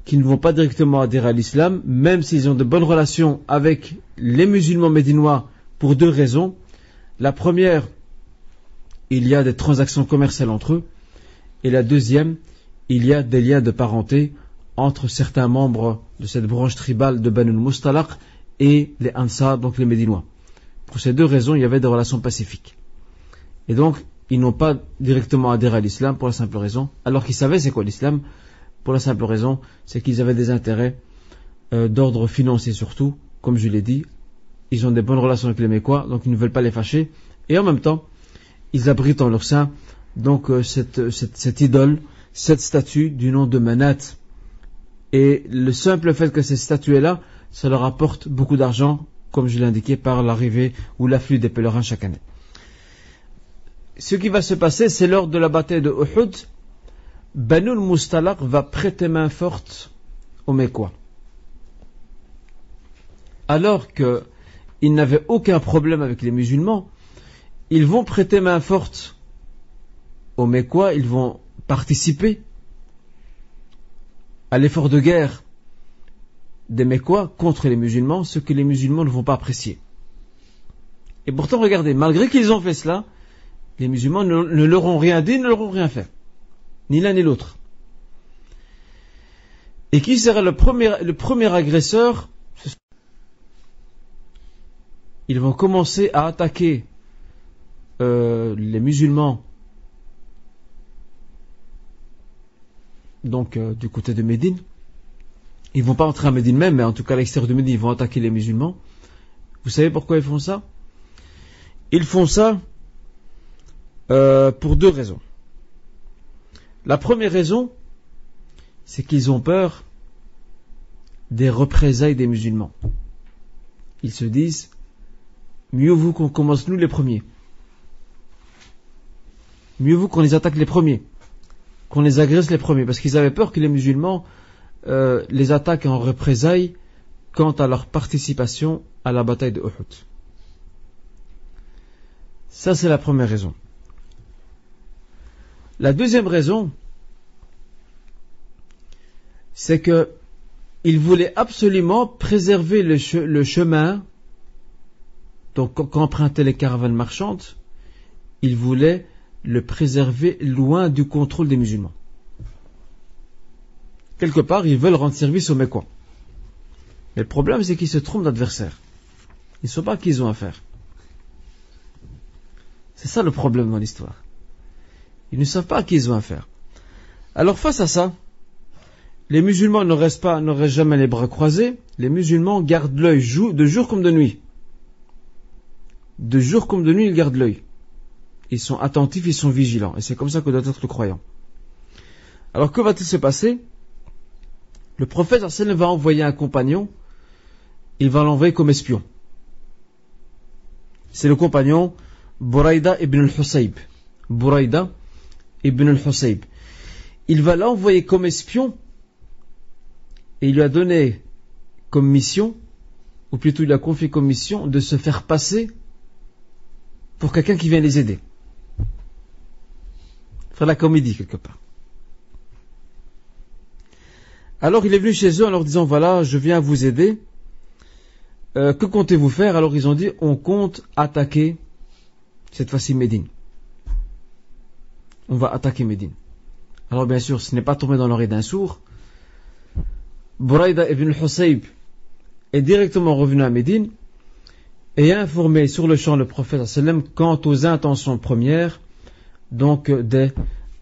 Speaker 1: qu'ils ne vont pas directement adhérer à l'islam, même s'ils ont de bonnes relations avec les musulmans médinois, pour deux raisons. La première, il y a des transactions commerciales entre eux, et la deuxième, il y a des liens de parenté entre certains membres de cette branche tribale de Banu al-Mustalaq et les Ansar, donc les Médinois. Pour ces deux raisons, il y avait des relations pacifiques. Et donc, ils n'ont pas directement adhéré à l'islam pour la simple raison, alors qu'ils savaient c'est quoi l'islam, pour la simple raison, c'est qu'ils avaient des intérêts d'ordre financier surtout, comme je l'ai dit. Ils ont des bonnes relations avec les Mécois, donc ils ne veulent pas les fâcher. Et en même temps, ils abritent en leur sein donc cette idole, cette statue du nom de Manat. Et le simple fait que cette statue est là, ça leur apporte beaucoup d'argent, comme je l'ai indiqué, par l'arrivée ou l'afflux des pèlerins chaque année. Ce qui va se passer, c'est lors de la bataille de Uhud, Banu al-Mustalaq va prêter main forte aux Mécois. Alors qu'ils n'avaient aucun problème avec les musulmans, ils vont prêter main forte aux Mécois, ils vont participer à l'effort de guerre des Mécois contre les musulmans, ce que les musulmans ne vont pas apprécier. Et pourtant, regardez, malgré qu'ils ont fait cela, les musulmans ne leur ont rien dit, ne leur ont rien fait. Ni l'un ni l'autre. Et qui sera le premier agresseur? Ils vont commencer à attaquer les musulmans, donc du côté de Médine. Ils vont pas entrer à Médine même, mais en tout cas à l'extérieur de Médine, ils vont attaquer les musulmans. Vous savez pourquoi ils font ça? Ils font ça pour deux raisons. La première raison, c'est qu'ils ont peur des représailles des musulmans. Ils se disent, mieux vaut qu'on commence nous les premiers. Mieux vaut qu'on les attaque les premiers, qu'on les agresse les premiers, parce qu'ils avaient peur que les musulmans les attaquent en représailles quant à leur participation à la bataille de Uhud. Ça, c'est la première raison. La deuxième raison, c'est que ils voulaient absolument préserver le chemin qu'empruntaient les caravanes marchandes. Ils voulaient le préserver loin du contrôle des musulmans. Quelque part, ils veulent rendre service aux Mécois. Mais le problème, c'est qu'ils se trompent d'adversaire. Ils ne savent pas qui ils ont affaire. C'est ça le problème dans l'histoire. Ils ne savent pas à qui ils ont affaire. Alors face à ça, les musulmans ne restent jamais les bras croisés. Les musulmans gardent l'œil de jour comme de nuit. De jour comme de nuit, ils gardent l'œil. Ils sont attentifs, ils sont vigilants. Et c'est comme ça que doit être le croyant. Alors que va-t-il se passer? Le prophète va envoyer un compagnon. Il va l'envoyer comme espion. C'est le compagnon Buraïda ibn al-Husayb. Buraïda ibn al-Husayb. Il va l'envoyer comme espion et il lui a donné comme mission, ou plutôt il a confié comme mission, de se faire passer pour quelqu'un qui vient les aider. Faire la comédie quelque part. Alors il est venu chez eux en leur disant, voilà, je viens vous aider. Que comptez-vous faire? Alors ils ont dit, on compte attaquer cette fois-ci Médine. On va attaquer Médine. Alors bien sûr, ce n'est pas tombé dans l'oreille d'un sourd. Buraïda ibn al-Husayb est directement revenu à Médine et a informé sur le champ le prophète sallam quant aux intentions premières donc de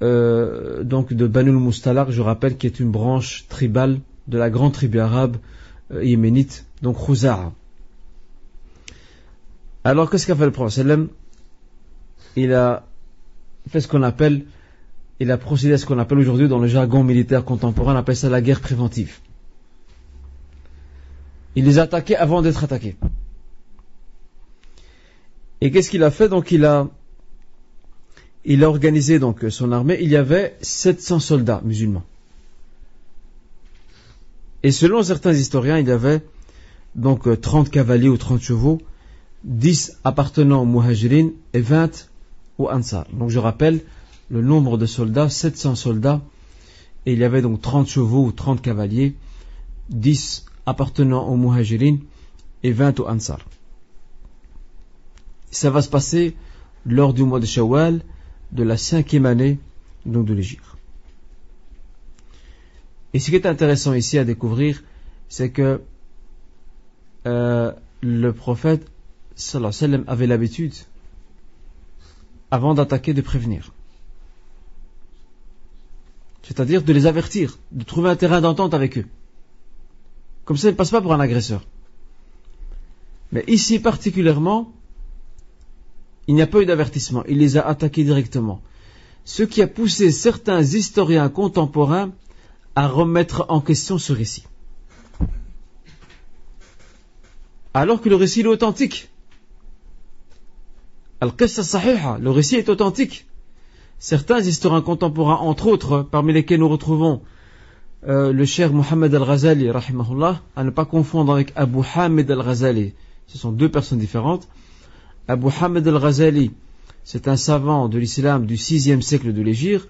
Speaker 1: Banu al-Mustalaq, je rappelle, qui est une branche tribale de la grande tribu arabe yéménite, donc Khuza'a. Alors qu'est-ce qu'a fait le prophète sallam? Il a fait ce qu'on appelle, il a procédé à ce qu'on appelle aujourd'hui dans le jargon militaire contemporain, on appelle ça la guerre préventive. Il les a attaqués avant d'être attaqués. Et qu'est-ce qu'il a fait? Donc il a organisé donc son armée. Il y avait 700 soldats musulmans. Et selon certains historiens, il y avait donc 30 cavaliers ou 30 chevaux, 10 appartenant aux muhajirin et 20 aux ansar. Donc je rappelle le nombre de soldats, 700 soldats, et il y avait donc 30 chevaux ou 30 cavaliers, 10 appartenant aux muhajirin et 20 aux ansar. Ça va se passer lors du mois de Shawwal de la 5e année donc de l'Hégire. Et ce qui est intéressant ici à découvrir, c'est que le prophète sallallahu alayhi wa sallam avait l'habitude, avant d'attaquer, de prévenir. C'est-à-dire de les avertir, de trouver un terrain d'entente avec eux. Comme ça, ils ne passent pas pour un agresseur. Mais ici particulièrement, il n'y a pas eu d'avertissement, il les a attaqués directement. Ce qui a poussé certains historiens contemporains à remettre en question ce récit. Alors que le récit est authentique. Al-Qissa Sahiha, le récit est authentique. Certains historiens contemporains, entre autres, parmi lesquels nous retrouvons le cher Mohammed al-Ghazali, rahimahullah, à ne pas confondre avec Abu Hamid al-Ghazali. Ce sont deux personnes différentes. Abu Hamid al-Ghazali, c'est un savant de l'islam du 6e siècle de l'Hégire.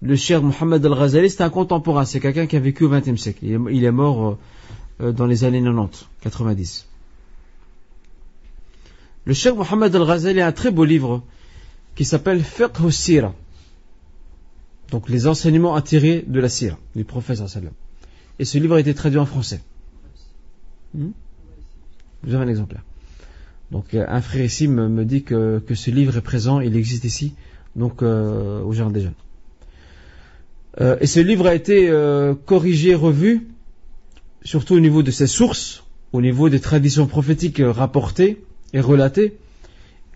Speaker 1: Le cher Mohammed al-Ghazali, c'est un contemporain, c'est quelqu'un qui a vécu au 20e siècle. Il est mort dans les années 90, 90. Le cher Mohammed al-Ghazali a un très beau livre qui s'appelle Fiqh al-Sira. Donc les enseignements à tirer de la Sira, du prophète sallallahu alayhi wa sallam. Et ce livre a été traduit en français. Vous avez un exemplaire. Donc un frère ici me dit que ce livre est présent, il existe ici, donc au Jardin des Jeunes. Et ce livre a été corrigé, revu, surtout au niveau de ses sources, au niveau des traditions prophétiques rapportées et relatées.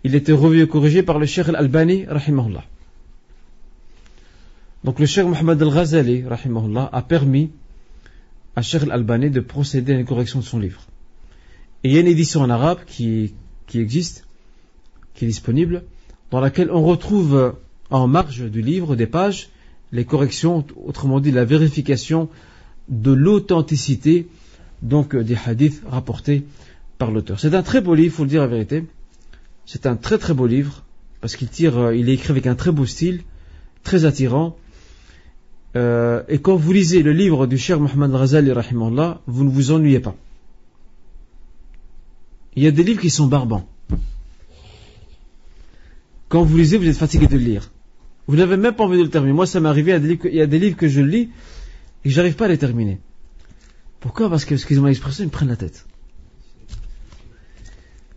Speaker 1: Il était revu et corrigé par le Cheikh al-Albani, rahimahullah. Donc le Cheikh Mohammed al-Ghazali, rahimahullah, a permis à Cheikh al-Albani de procéder à une correction de son livre. Et il y a une édition en arabe qui existe, qui est disponible, dans laquelle on retrouve en marge du livre, des pages, les corrections, autrement dit la vérification de l'authenticité donc des hadiths rapportés par l'auteur. C'est un très beau livre, il faut le dire la vérité. C'est un très très beau livre, parce il est écrit avec un très beau style, très attirant. Et quand vous lisez le livre du Cheikh Mohammed al-Ghazali, rahimahullah, vous ne vous ennuyez pas. Il y a des livres qui sont barbants. Quand vous lisez, vous êtes fatigué de le lire. Vous n'avez même pas envie de le terminer. Moi, ça m'est arrivé, il y a des livres que je lis et que j'arrive pas à les terminer. Pourquoi? Parce que, excusez-moi l'expression, ils me prennent la tête.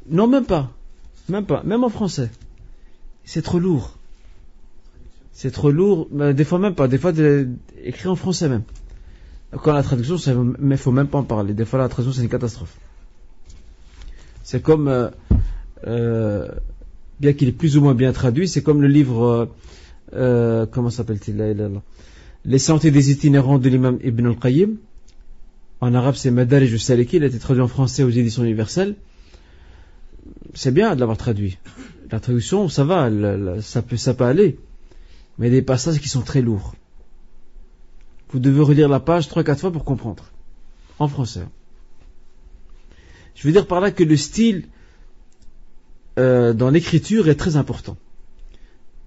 Speaker 1: Non, même pas. Même en français. C'est trop lourd. C'est trop lourd. Des fois même pas. Des fois, écrit en français même. Quand la traduction, il faut même pas en parler. Des fois, la traduction, c'est une catastrophe. C'est comme, bien qu'il est plus ou moins bien traduit, c'est comme le livre, comment s'appelle-t-il? Les sentiers des itinérants de l'imam Ibn al-Qayyim. En arabe, c'est Madarij al-Saliki. Il a été traduit en français aux éditions universelles. C'est bien de l'avoir traduit. La traduction, ça va, ça peut aller. Mais il y a des passages qui sont très lourds. Vous devez relire la page 3-4 fois pour comprendre. En français. Je veux dire par là que le style dans l'écriture est très important.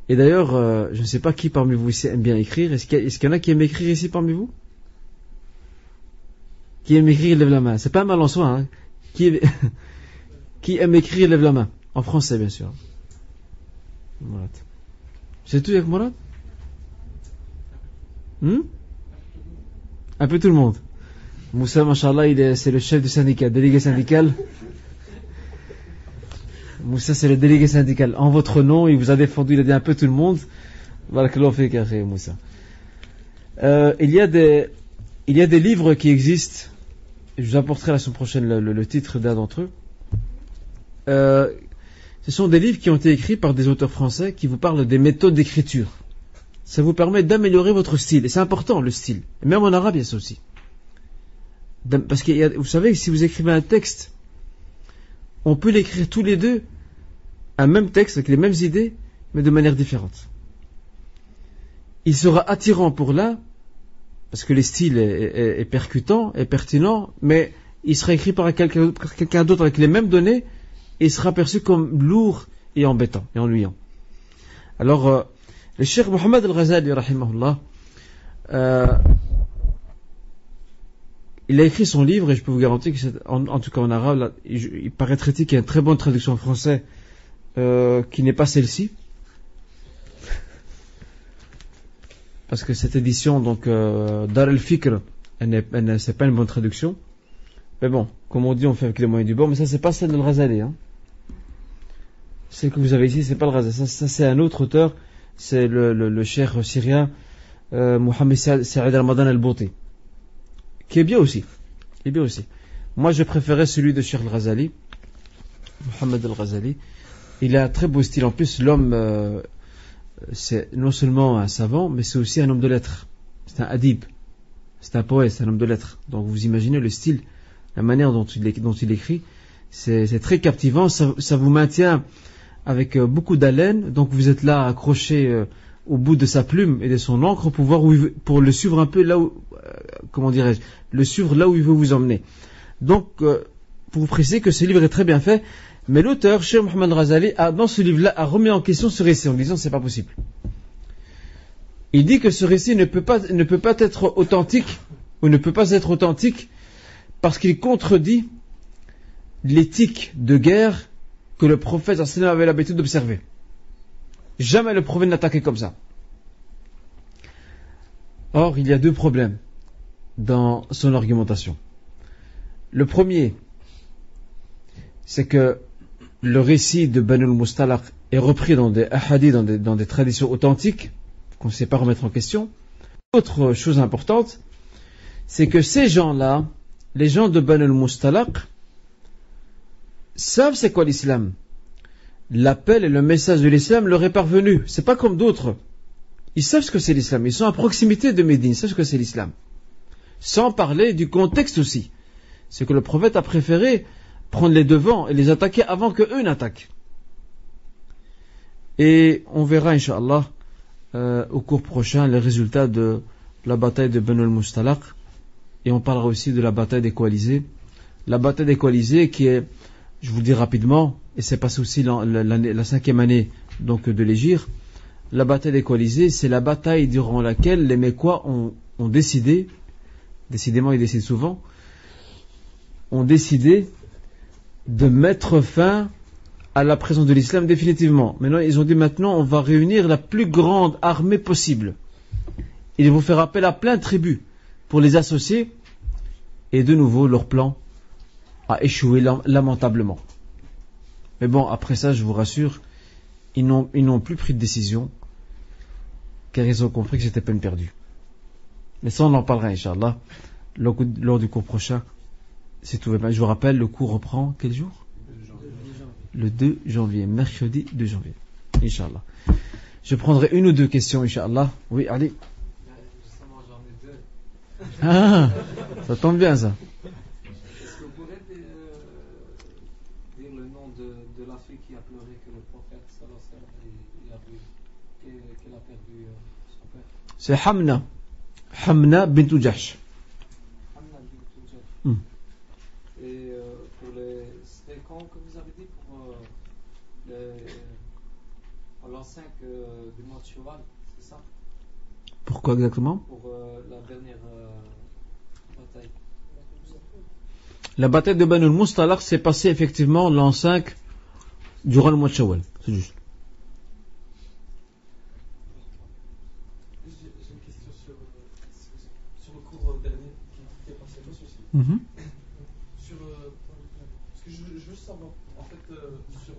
Speaker 1: Et d'ailleurs, je ne sais pas qui parmi vous ici aime bien écrire. Est-ce qu'il y en a qui aiment écrire ici parmi vous? Qui aime écrire, lève la main. C'est pas mal en soi. Hein. Qui aime écrire, lève la main. En français, bien sûr. Mourad. C'est tout avec Mourad? Un peu tout le monde. Moussa, machallah, c'est le chef du syndicat, délégué syndical. Moussa, c'est le délégué syndical. En votre nom, il vous a défendu, il a dit un peu tout le monde. Barakallahu fik, akhi Moussa. Il y a des livres qui existent. Je vous apporterai la semaine prochaine le titre d'un d'entre eux. Ce sont des livres qui ont été écrits par des auteurs français qui vous parlent des méthodes d'écriture. Ça vous permet d'améliorer votre style. Et c'est important, le style. Et même en arabe, il y a ça aussi. Parce que vous savez, si vous écrivez un texte, on peut l'écrire tous les deux, un même texte avec les mêmes idées, mais de manière différente. Il sera attirant pour l'un, parce que le style est percutant, est pertinent, mais il sera écrit par quelqu'un d'autre avec les mêmes données, et il sera perçu comme lourd et embêtant, et ennuyant. Alors, le Cheikh Mohammed Al-Ghazali, rahimahullah, il a écrit son livre, et je peux vous garantir que c'est, en tout cas en arabe, là, il paraîtrait qu'il y a une très bonne traduction en français, qui n'est pas celle-ci. Parce que cette édition, donc, Dar al-Fikr, c'est pas une bonne traduction. Mais bon, comme on dit, on fait avec les moyens du bord, mais ça, c'est pas celle de Al-Ghazali, hein. Celle que vous avez ici, c'est pas Al-Ghazali. Ça, c'est un autre auteur, c'est le cheikh syrien, Mohamed Saïd al-Madan al-Bouti, qui est bien aussi. Moi, je préférais celui de Cheikh Al-Ghazali, Mohamed Al-Ghazali. Il a un très beau style. En plus, l'homme, c'est non seulement un savant, mais c'est aussi un homme de lettres. C'est un adib, c'est un poète, c'est un homme de lettres. Donc vous imaginez le style, la manière dont il écrit, c'est très captivant. Ça vous maintient avec beaucoup d'haleine. Donc vous êtes là accroché au bout de sa plume et de son encre pour le suivre un peu là où, le suivre là où il veut vous emmener. Donc pour vous préciser que ce livre est très bien fait. Mais l'auteur, Cheikh Mohammed Ghazali, dans ce livre-là, a remis en question ce récit en disant c'est pas possible. Il dit que ce récit ne peut pas être authentique, ou ne peut pas être authentique, parce qu'il contredit l'éthique de guerre que le prophète avait l'habitude d'observer. Jamais le prophète n'attaquait comme ça. Or, il y a deux problèmes dans son argumentation. Le premier, c'est que le récit de Banu al-Mustalaq est repris dans des ahadiths, dans des traditions authentiques, qu'on ne sait pas remettre en question. Autre chose importante, c'est que ces gens-là, les gens de Banu al-Mustalaq, savent c'est quoi l'islam. L'appel et le message de l'islam leur est parvenu. C'est pas comme d'autres. Ils savent ce que c'est l'islam. Ils sont à proximité de Médine. Ils savent ce que c'est l'islam. Sans parler du contexte aussi. C'est que le prophète a préféré prendre les devants et les attaquer avant que eux n'attaquent. Et on verra, Inch'Allah, au cours prochain, les résultats de la bataille de Banu al-Mustalaq. Et on parlera aussi de la bataille des coalisés. La bataille des coalisés qui est, je vous le dis rapidement, et c'est passé aussi la 5e année donc, de l'Hégire. La bataille des coalisés, c'est la bataille durant laquelle les Mécois ont décidé, décidément ils décident souvent, ont décidé de mettre fin à la présence de l'islam définitivement. Maintenant, ils ont dit maintenant, on va réunir la plus grande armée possible. Ils vont faire appel à plein de tribus pour les associer. Et de nouveau, leur plan a échoué lamentablement. Mais bon, après ça, je vous rassure, ils n'ont plus pris de décision, car ils ont compris que c'était peine perdue. Mais ça, on en parlera, Inch'Allah, lors du cours prochain. Si tout va bien. Je vous rappelle, le cours reprend quel jour ? Le 2 janvier, mercredi 2 janvier. Inch'Allah. Je prendrai une ou deux questions, Inch'Allah. Oui, allez.
Speaker 4: Justement, j'en ai deux.
Speaker 1: Ah, ça tombe bien, ça.
Speaker 4: Est-ce que vous pourrez dire le nom de la fille qui a pleuré que le prophète sallallahu alayhi wa sallam qu'elle a perdu son père?
Speaker 1: C'est Hamna bint Jahsh.
Speaker 4: Hamna bint Jahsh. Et pour c'était quand que vous avez dit pour l'enceinte du mois de Shawwal, c'est ça?
Speaker 1: Pourquoi exactement?
Speaker 4: Pour la dernière bataille.
Speaker 1: La bataille de Banu al-Mustalaq s'est passée effectivement l'an 5 durant le mois de Shawwal. C'est juste.
Speaker 3: J'ai une question sur le cours dernier qui est passé.
Speaker 1: Mm-hmm.
Speaker 3: Parce que je veux savoir, en fait,
Speaker 2: fait, sur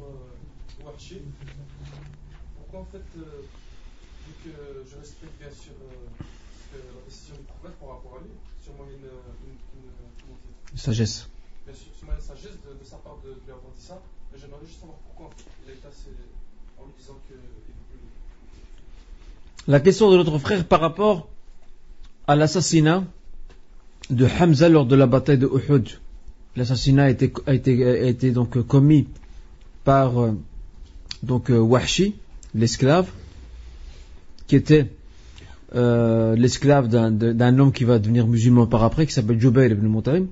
Speaker 2: Warshi, pourquoi en fait, vu que je respecte bien sûr la décision du prophète par rapport à lui, sûrement comment dire,
Speaker 1: Sagesse.
Speaker 2: bien sûr, sûrement une sagesse de sa part de lui avoir dit ça, mais j'aimerais juste savoir pourquoi en fait, il a été assez, en lui disant qu'il ne veut plus.
Speaker 1: La question de notre frère par rapport à l'assassinat de Hamza lors de la bataille de Uhud. L'assassinat a été donc commis par Wahshi, l'esclave, qui était l'esclave d'un homme qui va devenir musulman par après, qui s'appelle Jubayr ibn Mutaim.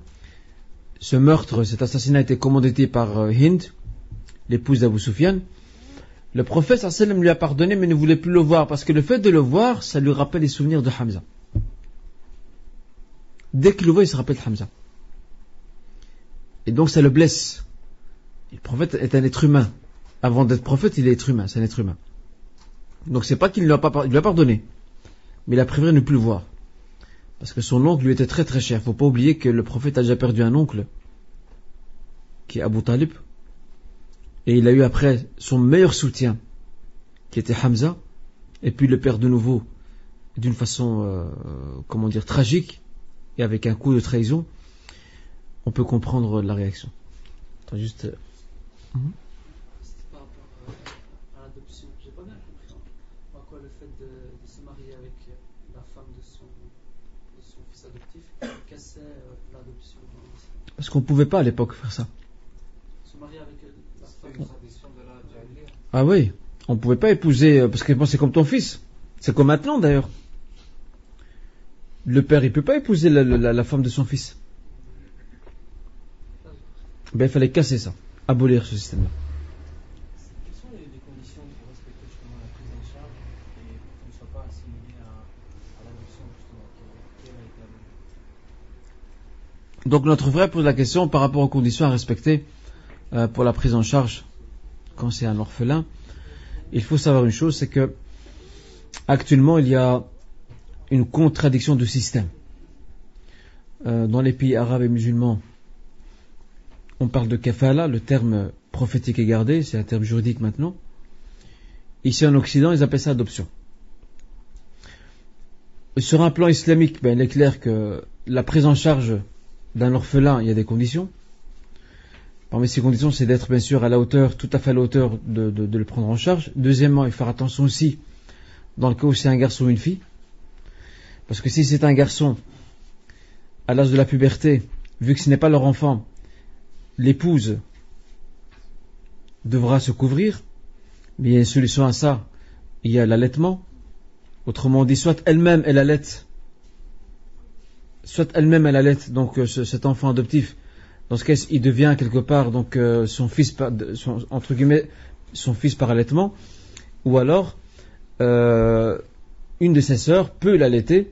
Speaker 1: Ce meurtre, cet assassinat a été commandité par Hind, l'épouse d'Abu Sufyan. Le prophète sallallahu alayhi wa sallam lui a pardonné, mais ne voulait plus le voir, parce que le fait de le voir, ça lui rappelle les souvenirs de Hamza. Dès qu'il le voit, il se rappelle de Hamza. Et donc ça le blesse. Et le prophète est un être humain. Avant d'être prophète, il est être humain, c'est un être humain. Donc c'est pas qu'il ne lui a pardonné, mais il a préféré ne plus le voir. Parce que son oncle lui était très très cher. Faut pas oublier que le prophète a déjà perdu un oncle, qui est Abu Talib. Et il a eu après son meilleur soutien, qui était Hamza, et puis il le perd de nouveau, d'une façon, tragique, et avec un coup de trahison. On peut comprendre la réaction. Attends, juste...
Speaker 4: C'était par rapport à l'adoption. J'ai pas bien compris en quoi le fait de se marier avec la femme de son fils adoptif cassait l'adoption.
Speaker 1: Parce qu'on pouvait pas à l'époque faire ça.
Speaker 4: Se marier avec la femme.
Speaker 5: Une tradition de la Jahiliya.
Speaker 1: Ah oui, on pouvait pas épouser, parce que c'est comme ton fils. C'est comme maintenant d'ailleurs. Le père, il peut pas épouser la femme de son fils. Ben, il fallait casser ça, abolir ce système-là.
Speaker 3: Quelles sont les conditions pour respecter justement la prise en charge et pour qu'on ne soit pas assimilé à l'adoption justement qui a été abolie?
Speaker 1: Donc notre frère pose la question par rapport aux conditions à respecter pour la prise en charge quand c'est un orphelin. Il faut savoir une chose, c'est que actuellement il y a une contradiction de système. Dans les pays arabes et musulmans, on parle de kafala, le terme prophétique est gardé, c'est un terme juridique maintenant. Ici en Occident, ils appellent ça adoption. Sur un plan islamique, il est clair que la prise en charge d'un orphelin, il y a des conditions. Parmi ces conditions, c'est d'être bien sûr à la hauteur, tout à fait à la hauteur de le prendre en charge. Deuxièmement, il faut faire attention aussi dans le cas où c'est un garçon ou une fille. Parce que si c'est un garçon, à l'âge de la puberté, vu que ce n'est pas leur enfant, l'épouse devra se couvrir, mais il y a une solution à ça, il y a l'allaitement. Autrement dit, soit elle-même elle allaite, donc cet enfant adoptif. Dans ce cas, il devient quelque part donc son fils entre guillemets son fils par allaitement, ou alors une de ses sœurs peut l'allaiter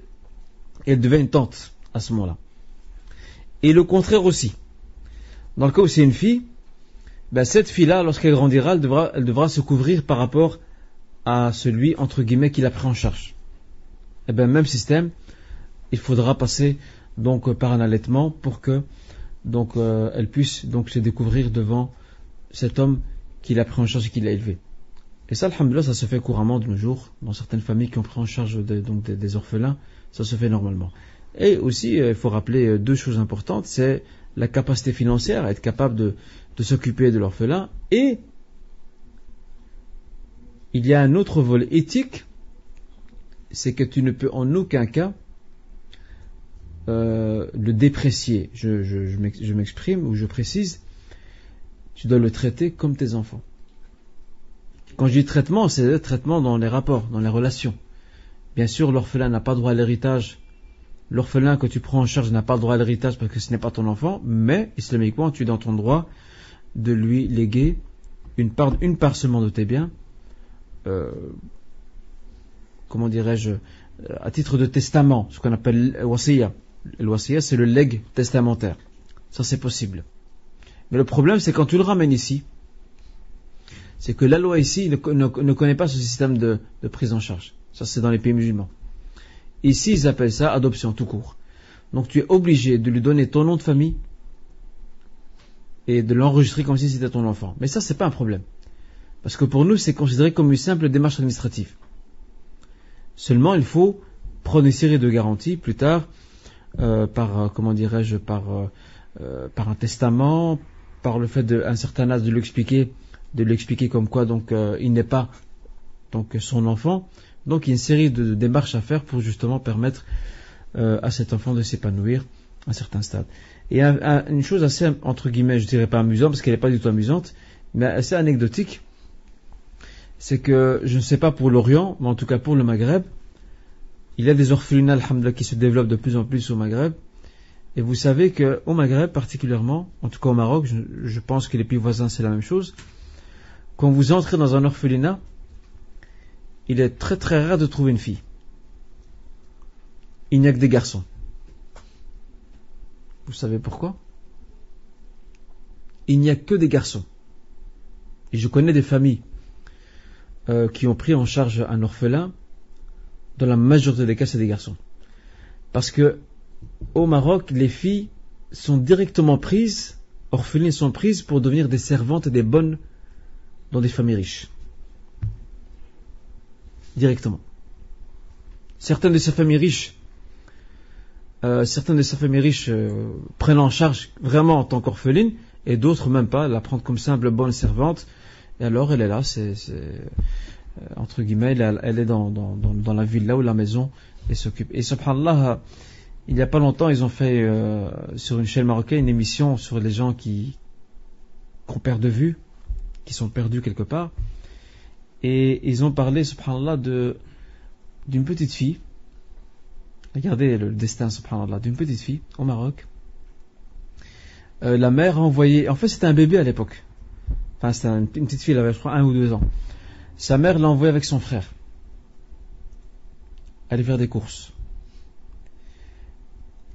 Speaker 1: et elle devient une tante à ce moment-là. Et le contraire aussi. Dans le cas où c'est une fille, cette fille-là, lorsqu'elle grandira, elle devra se couvrir par rapport à celui, entre guillemets, qui l'a pris en charge. Et même système, il faudra passer donc par un allaitement pour que donc elle puisse donc se découvrir devant cet homme qui l'a pris en charge et qui l'a élevé. Et ça, alhamdoulilah, ça se fait couramment de nos jours, dans certaines familles qui ont pris en charge des orphelins, ça se fait normalement. Et aussi, il faut rappeler deux choses importantes, c'est la capacité financière, à être capable de s'occuper de l'orphelin, et il y a un autre volet éthique, c'est que tu ne peux en aucun cas le déprécier. Je m'exprime ou je précise, tu dois le traiter comme tes enfants. Quand je dis traitement, c'est le traitement dans les rapports, dans les relations. Bien sûr, l'orphelin n'a pas droit à l'héritage. L'orphelin que tu prends en charge n'a pas le droit à l'héritage parce que ce n'est pas ton enfant, mais islamiquement, tu es dans ton droit de lui léguer une part seulement de tes biens, à titre de testament, ce qu'on appelle wasiya. Le wasiya, c'est le legs testamentaire. Ça, c'est possible. Mais le problème, c'est quand tu le ramènes ici, c'est que la loi ici ne connaît pas ce système de prise en charge. Ça, c'est dans les pays musulmans. Ici, ils appellent ça adoption tout court. Donc, tu es obligé de lui donner ton nom de famille et de l'enregistrer comme si c'était ton enfant. Mais ça, c'est pas un problème. Parce que pour nous, c'est considéré comme une simple démarche administrative. Seulement, il faut prendre une série de garanties plus tard, par un testament, par le fait d'un certain âge de l'expliquer comme quoi donc il n'est pas donc son enfant. Donc il y a une série de démarches à faire pour justement permettre à cet enfant de s'épanouir à un certain stade. Et une chose assez, entre guillemets, je dirais pas amusante, parce qu'elle n'est pas du tout amusante, mais assez anecdotique, c'est que, je ne sais pas pour l'Orient, mais en tout cas pour le Maghreb, il y a des orphelinats, alhamdoulilah, qui se développent de plus en plus au Maghreb. Et vous savez qu'au Maghreb particulièrement, en tout cas au Maroc, je pense que les pays voisins c'est la même chose, quand vous entrez dans un orphelinat, il est très très rare de trouver une fille. Il n'y a que des garçons. Vous savez pourquoi? Il n'y a que des garçons. Et je connais des familles qui ont pris en charge un orphelin. Dans la majorité des cas, c'est des garçons. Parce que au Maroc, les filles sont directement prises, orphelines sont prises pour devenir des servantes et des bonnes dans des familles riches. Directement. Certaines de ces familles riches prennent en charge vraiment en tant qu'orpheline, et d'autres même pas, la prennent comme simple bonne servante, et alors elle est là, entre guillemets, elle est dans la villa ou la maison, et s'occupe. Et subhanallah, il n'y a pas longtemps, ils ont fait sur une chaîne marocaine une émission sur les gens qu'on perd de vue, qui sont perdus quelque part, et ils ont parlé, subhanallah, d'une petite fille. Regardez le destin, subhanallah, d'une petite fille au Maroc. La mère a envoyé, en fait c'était un bébé à l'époque, enfin c'était une petite fille, elle avait je crois 1 ou 2 ans. Sa mère l'a envoyé avec son frère aller faire des courses.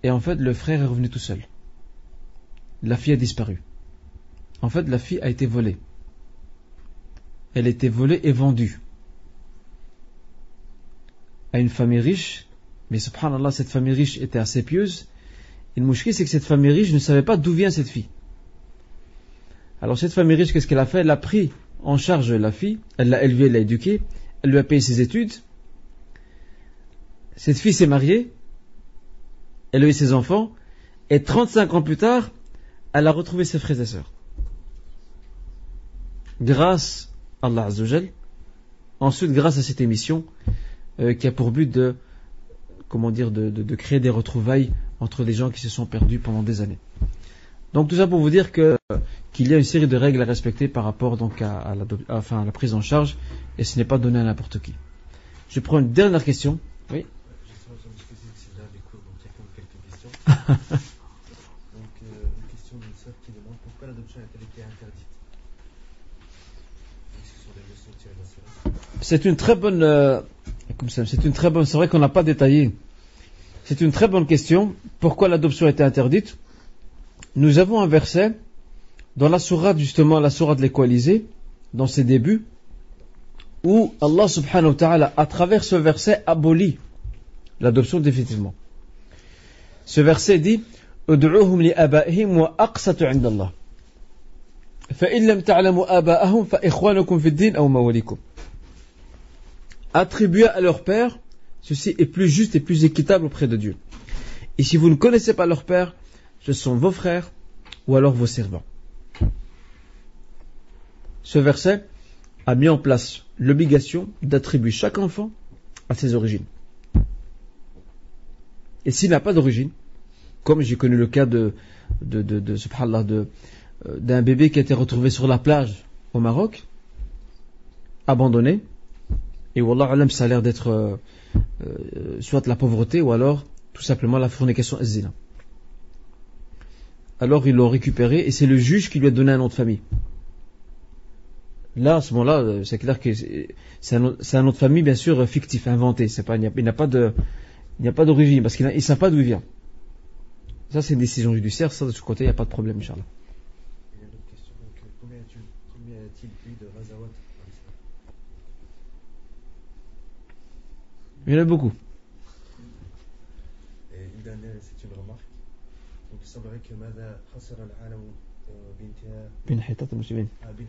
Speaker 1: Et en fait le frère est revenu tout seul. La fille a disparu. En fait la fille a été volée. Elle a été volée et vendue à une famille riche. Mais subhanallah, cette famille riche était assez pieuse. Et le mouchki, c'est que cette famille riche ne savait pas d'où vient cette fille. Alors cette famille riche, qu'est-ce qu'elle a fait? Elle a pris en charge la fille, elle l'a élevée, elle l'a éduquée, elle lui a payé ses études. Cette fille s'est mariée, elle a eu ses enfants, et 35 ans plus tard, elle a retrouvé ses frères et sœurs. Grâce à Allah Azzawajal, ensuite grâce à cette émission qui a pour but de créer des retrouvailles entre des gens qui se sont perdus pendant des années. Donc tout ça pour vous dire qu'il y a une série de règles à respecter par rapport donc à la prise en charge, et ce n'est pas donné à n'importe qui. Je prends une dernière question. Oui.
Speaker 5: Donc une question d'une sœur qui demande pourquoi l'adoption a-t-elle été interdite?
Speaker 1: C'est une très bonne c'est vrai qu'on n'a pas détaillé. C'est une très bonne question. Pourquoi l'adoption a été interdite? Nous avons un verset dans la sourate, justement, la sourate de l'Équalisé, dans ses débuts, où Allah subhanahu wa ta'ala, à travers ce verset, abolit l'adoption définitivement. Ce verset dit Ud'uhum li aba'ihim wa aqsatu 'inda Allah. Fa in lam ta'lamu aba'ahum fa ikhwanukum fid din aw mawalikum. Attribuer à leur père, ceci est plus juste et plus équitable auprès de Dieu. Et si vous ne connaissez pas leur père, ce sont vos frères ou alors vos servants. Ce verset a mis en place l'obligation d'attribuer chaque enfant à ses origines. Et s'il n'a pas d'origine, comme j'ai connu le cas subhanallah, d'un bébé qui a été retrouvé sur la plage au Maroc, abandonné, et wallah alam, ça a l'air d'être soit la pauvreté ou alors tout simplement la fornication zina. Alors ils l'ont récupéré et c'est le juge qui lui a donné un nom de famille. Là, à ce moment-là, c'est clair que c'est un nom de famille bien sûr fictif, inventé. Il n'y a pas d'origine parce qu'il ne sait pas d'où il vient. Ça c'est une décision judiciaire, ça de ce côté il n'y a pas de problème, Inch'Allah.
Speaker 5: Il y a d'autres questions. Donc, combien a-t-il eu de Ghazawat?
Speaker 1: Il y en a beaucoup.
Speaker 5: Et une dernière, c'est une remarque. Donc il semblerait que Mada Khasar al-Alam bin
Speaker 1: Bin Hitat al-Muslimin.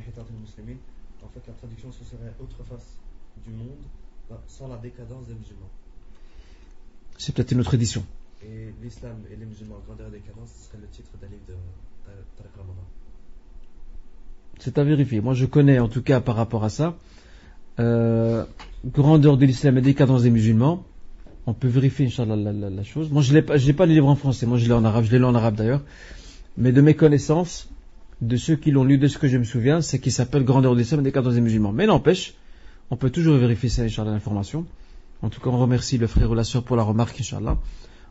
Speaker 5: Hitat al-Muslimin. En fait, la traduction, ce serait autre face du monde sans la décadence des musulmans.
Speaker 1: C'est peut-être une autre édition.
Speaker 5: Et l'islam et les musulmans, grandeur et décadence, ce serait le titre d'un livre de Tariq Ramadan.
Speaker 1: C'est à vérifier. Moi, je connais en tout cas par rapport à ça. Grandeur de l'islam et décadence des musulmans. On peut vérifier, Inch'Allah, la chose. Moi, je l'ai pas le livre en français. Moi, je l'ai en arabe. Je l'ai lu en arabe d'ailleurs. Mais de mes connaissances, de ceux qui l'ont lu, de ce que je me souviens, c'est qu'il s'appelle Grandeur de l'islam et décadence des musulmans. Mais n'empêche, on peut toujours vérifier ça, Inch'Allah, l'information. En tout cas, on remercie le frère ou la sœur pour la remarque, Inch'Allah.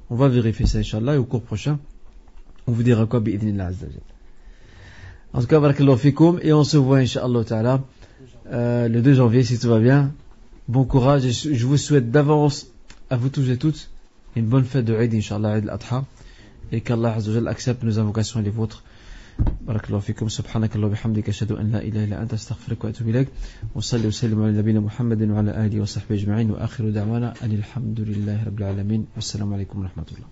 Speaker 1: On va vérifier ça, Inch'Allah, et au cours prochain, on vous dira quoi, bi'idhnillah azza wa jalla. En tout cas, barakallahu fikoum, et on se voit, Inch'Allah ta'ala, le 2 janvier, si tout va bien. Bon courage, et je vous souhaite d'avance, à vous tous et toutes, une bonne fête de Eid, Inch'Allah, Eid al-Adha, et qu'Allah azza wa jalla accepte nos invocations et les vôtres. barakallahu fikoum, subhanakallahu bihamdika, ashhadu an la ilaha illa anta, astaghfiruka wa atubu ilaik, wa salli wa sallim ala nabina Muhammadin wa ala alihi wa sahbihi ajma'in, wa akhiru da'wana, anil hamdulillahi rabbil alamin, wassalamu alaikum wa rahmatullah.